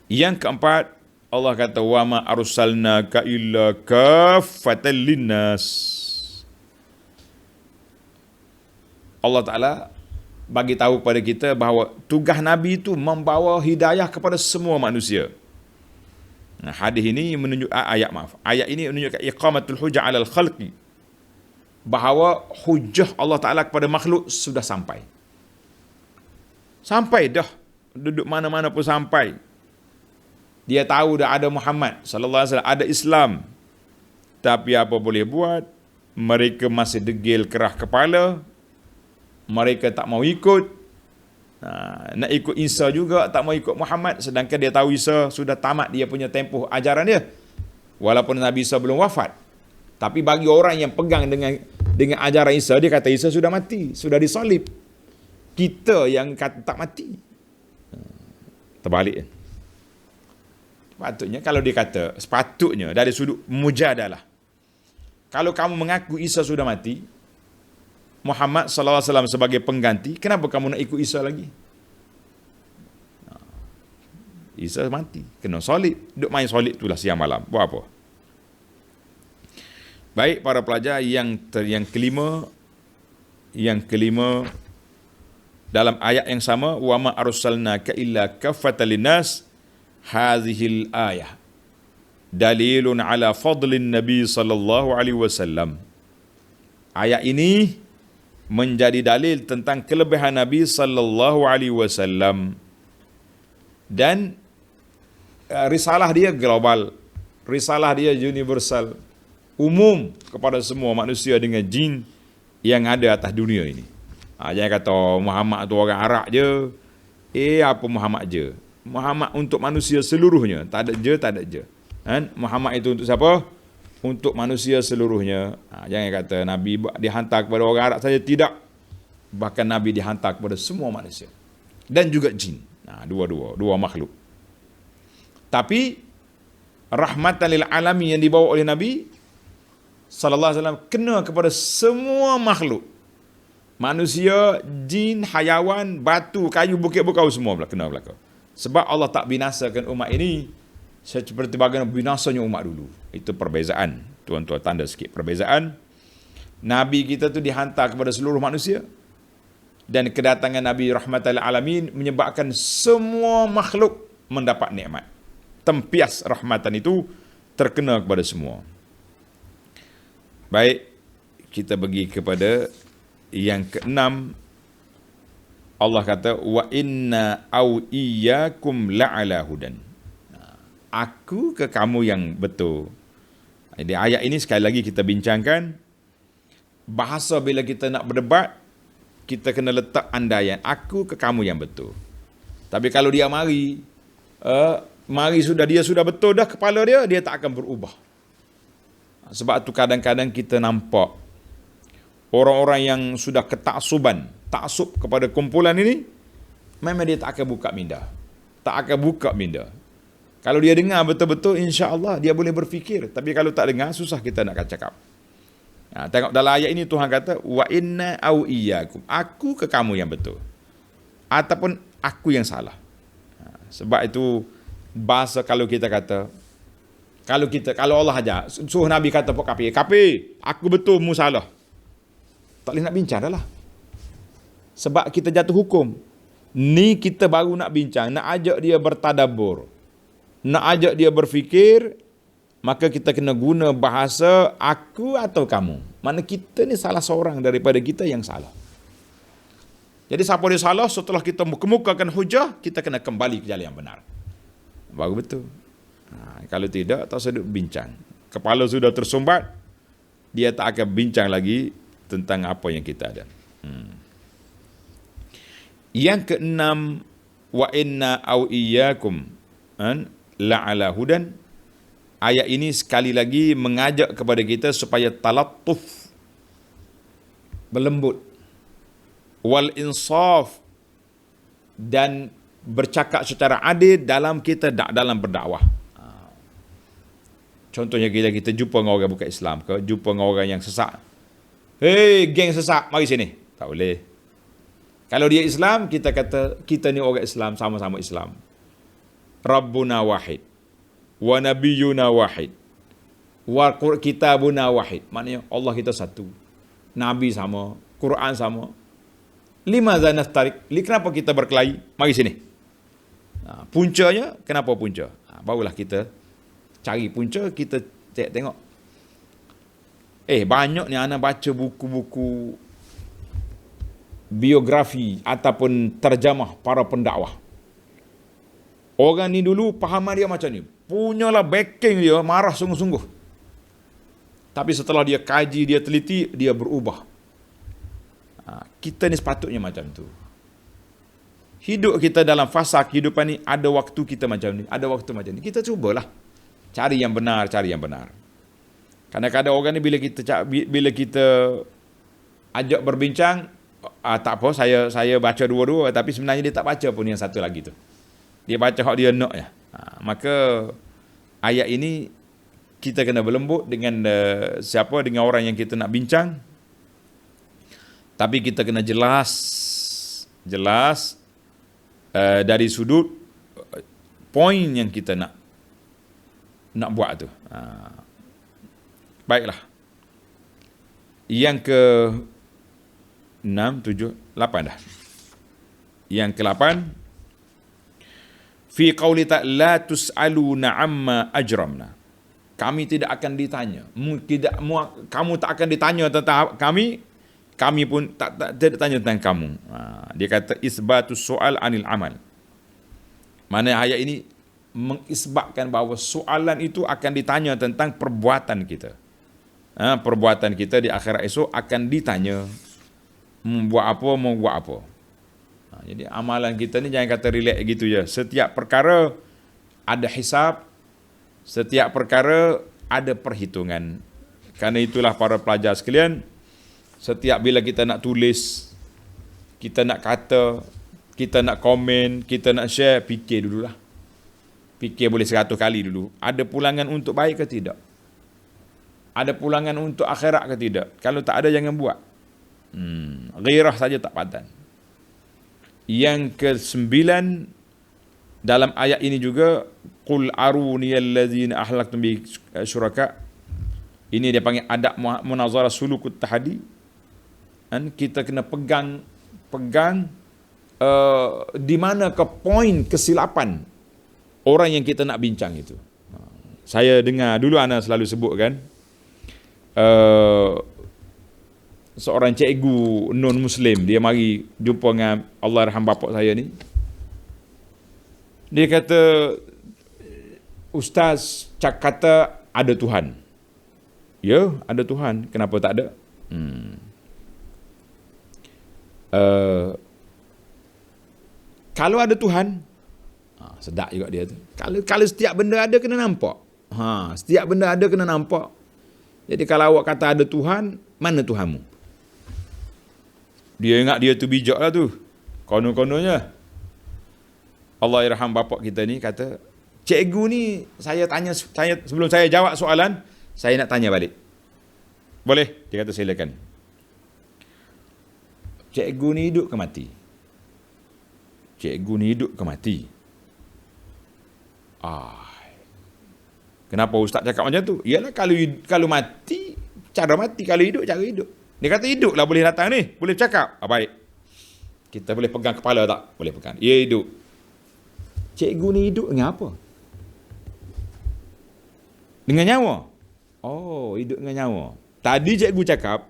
Yang keempat, Allah kata wa ma arsalnaka illa kaffatan linnas. Allah Ta'ala bagi tahu kepada kita bahawa tugas Nabi itu membawa hidayah kepada semua manusia. Hadis ini ayat ini menunjukkan iqamatul hujjah 'alal khalqi, bahawa hujjah Allah Ta'ala kepada makhluk sudah sampai. Sampai dah, duduk mana-mana pun sampai. Dia tahu dah ada Muhammad sallallahu alaihi wasallam, ada Islam. Tapi apa boleh buat? Mereka masih degil kerah kepala. Mereka tak mau ikut. Nak ikut Isa juga, tak mau ikut Muhammad, sedangkan dia tahu Isa sudah tamat dia punya tempoh ajaran dia. Walaupun Nabi Isa belum wafat. Tapi bagi orang yang pegang dengan ajaran Isa, dia kata Isa sudah mati, sudah disalib. Kita yang kata tak mati. Terbalik. Sepatutnya kalau dia kata, sepatutnya dari sudut mujadalah, kalau kamu mengaku Isa sudah mati, Muhammad sallallahu alaihi wasallam sebagai pengganti, kenapa kamu nak ikut Isa lagi? Isa mati, kena solid, duk main solid itulah siang malam. Buat apa? Baik para pelajar, yang kelima dalam ayat yang sama, wa ma arsalnaka illa kaffatan linnas, hadhil ayah dalilun ala fadlin nabi sallallahu alaihi wasallam. Ayat ini menjadi dalil tentang kelebihan Nabi sallallahu alaihi wasallam, dan risalah dia global, Risalah dia universal, umum kepada semua manusia dengan jin yang ada atas dunia ini. Jangan kata Muhammad tu orang Arab je. Apa Muhammad je? Muhammad untuk manusia seluruhnya. Tak ada je, tak ada je. Kan? Muhammad itu untuk siapa? Untuk manusia seluruhnya. Jangan kata Nabi dihantar kepada orang Arab saja. Tidak. Bahkan Nabi dihantar kepada semua manusia. Dan juga jin. Dua makhluk. Tapi rahmatan lil alamin yang dibawa oleh Nabi sallallahu alaihi wasallam kena kepada semua makhluk. Manusia, jin, hayawan, batu, kayu, bukit-bukau semua kena belaka. Sebab Allah tak binasakan umat ini seperti bagaimana binasanya umat dulu. Itu perbezaan. Tuan-tuan tanda sikit perbezaan. Nabi kita tu dihantar kepada seluruh manusia. Dan kedatangan Nabi rahmatan lil alamin menyebabkan semua makhluk mendapat nikmat. Tempias rahmatan itu terkena kepada semua. Baik, kita pergi kepada yang keenam. Allah kata wa inna au iyyakum la'ala hudan. Aku ke kamu yang betul. Di ayat ini sekali lagi kita bincangkan bahasa bila kita nak berdebat, kita kena letak andaian aku ke kamu yang betul. Tapi kalau dia mari dia sudah betul dah kepala dia tak akan berubah. Sebab tu kadang-kadang kita nampak orang-orang yang sudah ketaksuban, taksub kepada kumpulan ini, memang dia tak akan buka minda. Tak akan buka minda. Kalau dia dengar betul-betul, insya-Allah dia boleh berfikir. Tapi kalau tak dengar, susah kita nak cakap. Tengok dalam ayat ini Tuhan kata, wa inna au iyyakum. Aku ke kamu yang betul. Ataupun aku yang salah. Sebab itu bahasa kalau kita kata, kalau Allah ajar, suruh Nabi kata pok kafir, aku betul, mu salah. Tak boleh nak bincang dah lah. Sebab kita jatuh hukum. Ni kita baru nak bincang, nak ajak dia bertadabbur, nak ajak dia berfikir, maka kita kena guna bahasa aku atau kamu. Mana kita ni salah seorang daripada kita yang salah. Jadi siapa dia salah, setelah kita kemukakan hujah, kita kena kembali ke jalan yang benar. Baru betul. Kalau tidak, tak sedut bincang. Kepala sudah tersumbat, dia tak akan bincang lagi tentang apa yang kita ada. Yang keenam, wa inna au iyyakum la'ala hudan. Ayat ini sekali lagi mengajak kepada kita supaya talattuf, berlembut, wal insaf, dan bercakap secara adil dalam dalam berdakwah. Contohnya kita jumpa dengan orang bukan Islam ke, jumpa dengan orang yang sesak. Hei, geng sesak, mari sini. Tak boleh. Kalau dia Islam, kita kata kita ni orang Islam, sama-sama Islam. Rabbuna wahid, wa nabiyyuna wahid, wa kitabuna wahid. Maknanya Allah kita satu. Nabi sama, Quran sama. Lima zanaf tarik. Kenapa kita berkelahi? Mari sini. Puncanya, kenapa punca? Barulah kita cari punca, kita tengok. Banyak ni anak baca buku-buku biografi ataupun terjemah para pendakwah. Orang ni dulu pahaman dia macam ni. Punyalah backing dia, marah sungguh-sungguh. Tapi setelah dia kaji, dia teliti, dia berubah. Kita ni sepatutnya macam tu. Hidup kita dalam fasa kehidupan ni, ada waktu kita macam ni, ada waktu macam ni. Kita cubalah cari yang benar. Kadang-kadang orang ni bila kita ajak berbincang, tak apa, saya baca dua-dua, tapi sebenarnya dia tak baca pun yang satu lagi tu. Dia baca hak dia nak ya. Maka ayat ini kita kena berlembut dengan dengan orang yang kita nak bincang. Tapi kita kena jelas dari sudut poin yang kita nak buat tu. Baiklah. Yang ke 6, 7, 8 dah. Yang ke-8, fi qauli la tus'aluna amma ajramna. Kami tidak akan ditanya. Kamu tak akan ditanya tentang kami pun tidak tanya tentang kamu. Dia kata isbatus soal anil amal. Mana ayat ini mengisbatkan bahawa soalan itu akan ditanya tentang perbuatan kita. Perbuatan kita di akhirat esok akan ditanya. Buat apa, mau buat apa. Jadi amalan kita ni jangan kata relax gitu je. Setiap perkara ada hisab, setiap perkara ada perhitungan. Karena itulah para pelajar sekalian, setiap bila kita nak tulis, kita nak kata, kita nak komen, kita nak share, fikir dululah. Fikir boleh 100 kali dulu. Ada pulangan untuk baik ke tidak? Ada pulangan untuk akhirat ke tidak? Kalau tak ada, jangan buat. Ghairah saja tak padan. Yang ke-9 dalam ayat ini juga, qul aruni allazina ahlaktum bi syuraka. Ini dia panggil adab munazarah sulukut tahadi. Dan kita kena pegang di mana ke poin kesilapan orang yang kita nak bincang itu. Saya dengar dulu ana selalu sebut kan, seorang cikgu non muslim, dia mari jumpa dengan Allahyarham bapa saya ni. Dia kata, ustaz kata ada Tuhan. Ya, ada Tuhan. Kenapa tak ada? Kalau ada Tuhan, sedap juga dia tu. Kalau setiap benda ada kena nampak. Setiap benda ada kena nampak. Jadi kalau awak kata ada Tuhan, mana Tuhanmu? Dia ingat dia tu bijak lah tu. Konon-kononnya. Allahyarham bapa kita ni kata, cikgu ni saya sebelum saya jawab soalan, saya nak tanya balik. Boleh? Dia kata silakan. Cikgu ni hidup ke mati? Cikgu ni hidup ke mati? Kenapa ustaz cakap macam tu? Ialah kalau mati, cara mati. Kalau hidup, cara hidup. Dia kata hidup lah boleh datang ni. Boleh bercakap. Baik. Kita boleh pegang kepala tak? Boleh pegang. Ya, hidup. Cikgu ni hidup dengan apa? Dengan nyawa. Oh, hidup dengan nyawa. Tadi cikgu cakap,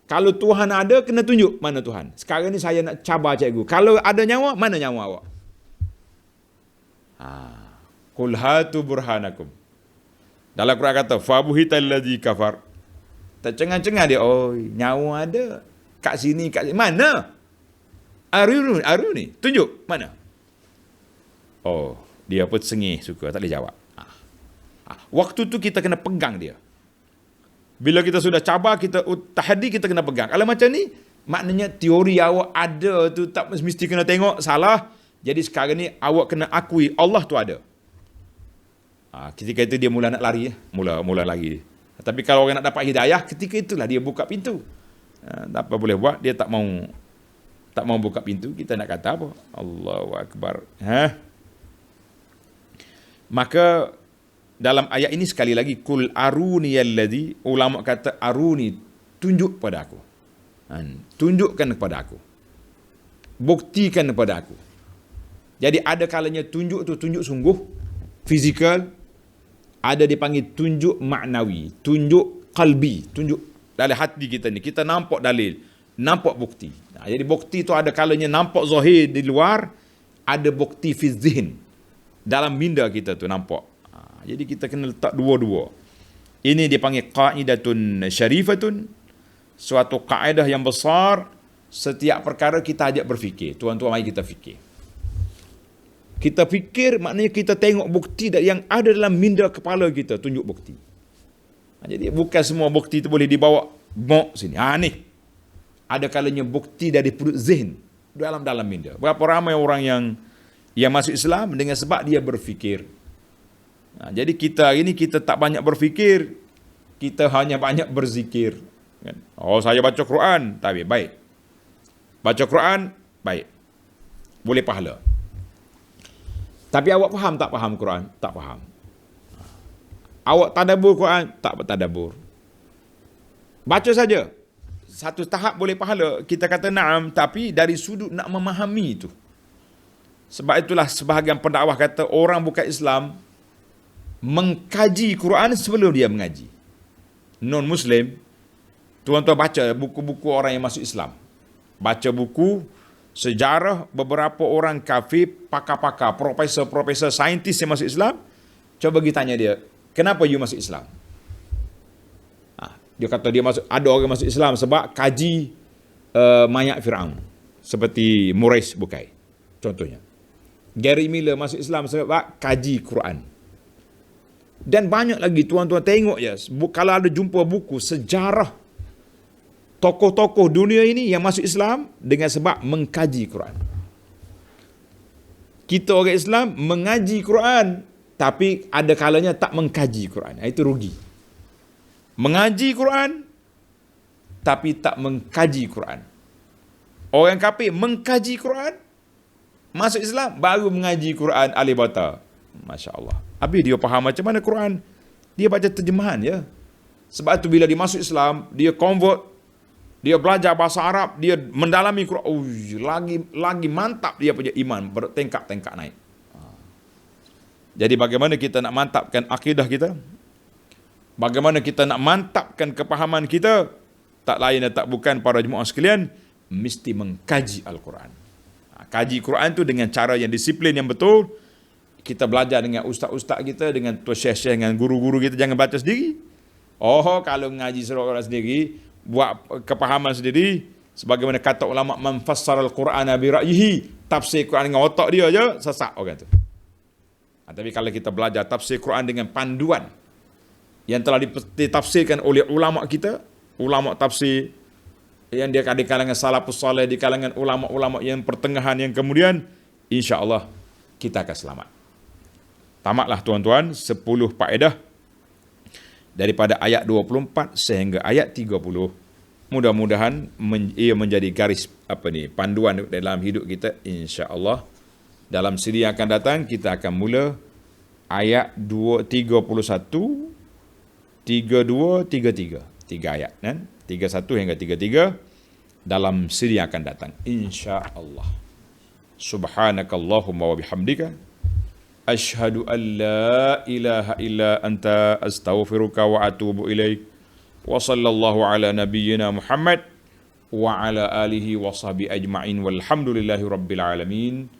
kalau Tuhan ada, kena tunjuk mana Tuhan. Sekarang ni saya nak cabar cikgu. Kalau ada nyawa, mana nyawa awak? Qul hatu burhanakum. Dalam Quran kata, fabuhital ladzi kafar. Tercengang-cengang dia, oh, nyawa ada. Kat sini. Mana? Aruni. Tunjuk, mana? Oh, dia pun sengih suka, tak boleh jawab. Waktu tu kita kena pegang dia. Bila kita sudah cabar, kita tahadi, kita kena pegang. Kalau macam ni, maknanya teori awak ada tu tak mesti kena tengok, salah. Jadi sekarang ni awak kena akui Allah tu ada. Ketika itu dia mula nak lari, mula lari. Tapi kalau orang nak dapat hidayah, ketika itulah dia buka pintu. Tak apa boleh buat, dia tak mau buka pintu, kita nak kata apa? Allahu Akbar. Maka dalam ayat ini sekali lagi, kul aruni alladhi, ulama kata aruni, tunjuk pada aku. Tunjukkan kepada aku. Buktikan kepada aku. Jadi ada kalanya tunjuk tu tunjuk sungguh, fizikal. Ada dipanggil tunjuk maknawi, tunjuk qalbi, tunjuk dalam hati kita ni. Kita nampak dalil, nampak bukti. Jadi bukti tu ada kalanya nampak zahir di luar, ada bukti fi zihn. Dalam minda kita tu nampak. Jadi kita kena letak dua-dua. Ini dipanggil qaidatun syarifatun, suatu kaedah yang besar. Setiap perkara kita ajak berfikir. Tuan-tuan, mari kita fikir. Kita fikir maknanya kita tengok bukti yang ada dalam minda kepala kita, tunjuk bukti. Jadi bukan semua bukti itu boleh dibawa mok sini. Ni. Ada kalanya bukti dari perut zihn, dalam minda. Berapa ramai orang yang masuk Islam dengan sebab dia berfikir. Jadi kita hari ini kita tak banyak berfikir, kita hanya banyak berzikir. Oh, saya baca Quran, tapi baik. Baca Quran, baik. Boleh pahala. Tapi awak faham tak faham Quran? Tak faham. Awak tadabbur Quran? Tak tadabbur. Baca saja. Satu tahap boleh pahala. Kita kata na'am, tapi dari sudut nak memahami itu. Sebab itulah sebahagian pendakwah kata orang bukan Islam mengkaji Quran sebelum dia mengaji. Non-Muslim, tuan-tuan baca buku-buku orang yang masuk Islam. Baca buku sejarah beberapa orang kafir, pakar-pakar, profesor-profesor, saintis yang masuk Islam, coba kita tanya dia, kenapa you masuk Islam? Dia kata dia masuk, ada orang masuk Islam sebab kaji mayat Firaun, seperti Murais Bukai contohnya. Gary Miller masuk Islam sebab kaji Quran. Dan banyak lagi, tuan-tuan tengok ya, kalau ada jumpa buku sejarah tokoh-tokoh dunia ini yang masuk Islam dengan sebab mengkaji Quran. Kita orang Islam mengaji Quran, tapi ada kalanya tak mengkaji Quran. Itu rugi. Mengaji Quran, tapi tak mengkaji Quran. Orang kafir mengkaji Quran, masuk Islam, baru mengaji Quran alif bata. Masya Allah. Habis dia faham macam mana Quran. Dia baca terjemahan ya. Sebab tu bila dia masuk Islam, dia convert, dia belajar bahasa Arab, dia mendalami Quran. Lagi mantap dia punya iman, bertingkat-tingkat naik. Jadi bagaimana kita nak mantapkan akidah kita? Bagaimana kita nak mantapkan kepahaman kita? Tak lain dan tak bukan para jemaah sekalian, mesti mengkaji Al-Quran. Kaji Quran tu dengan cara yang disiplin, yang betul. Kita belajar dengan ustaz-ustaz kita, dengan tua syekh-syekh, dengan guru-guru kita, jangan baca sendiri. Kalau ngaji surah sendiri, buat kepahaman sendiri, sebagaimana kata ulama, man fassara al-Qur'ana bi ra'yihi, tafsir Quran dengan otak dia aja, sesat orang tu. Tapi kalau kita belajar tafsir Quran dengan panduan yang telah ditafsirkan oleh ulama kita, ulama tafsir yang dia di kalangan salafus salih, di kalangan ulama-ulama yang pertengahan, yang kemudian, insya-Allah kita akan selamat. Tamatlah tuan-tuan 10 faedah daripada ayat 24 sehingga ayat 30. Mudah-mudahan ia menjadi garis panduan dalam hidup kita, insya-Allah. Dalam siri yang akan datang kita akan mula ayat 31, 32, 33. 3 ayat kan? 31 hingga 33 dalam siri yang akan datang, insya-Allah. Subhanakallahumma wa bihamdika asyhadu an la ilaha illa anta astaghfiruka wa atubu ilaik. Wa sallallahu ala nabiyyina Muhammad wa ala alihi wa sahbihi ajma'in walhamdulillahi rabbil alamin.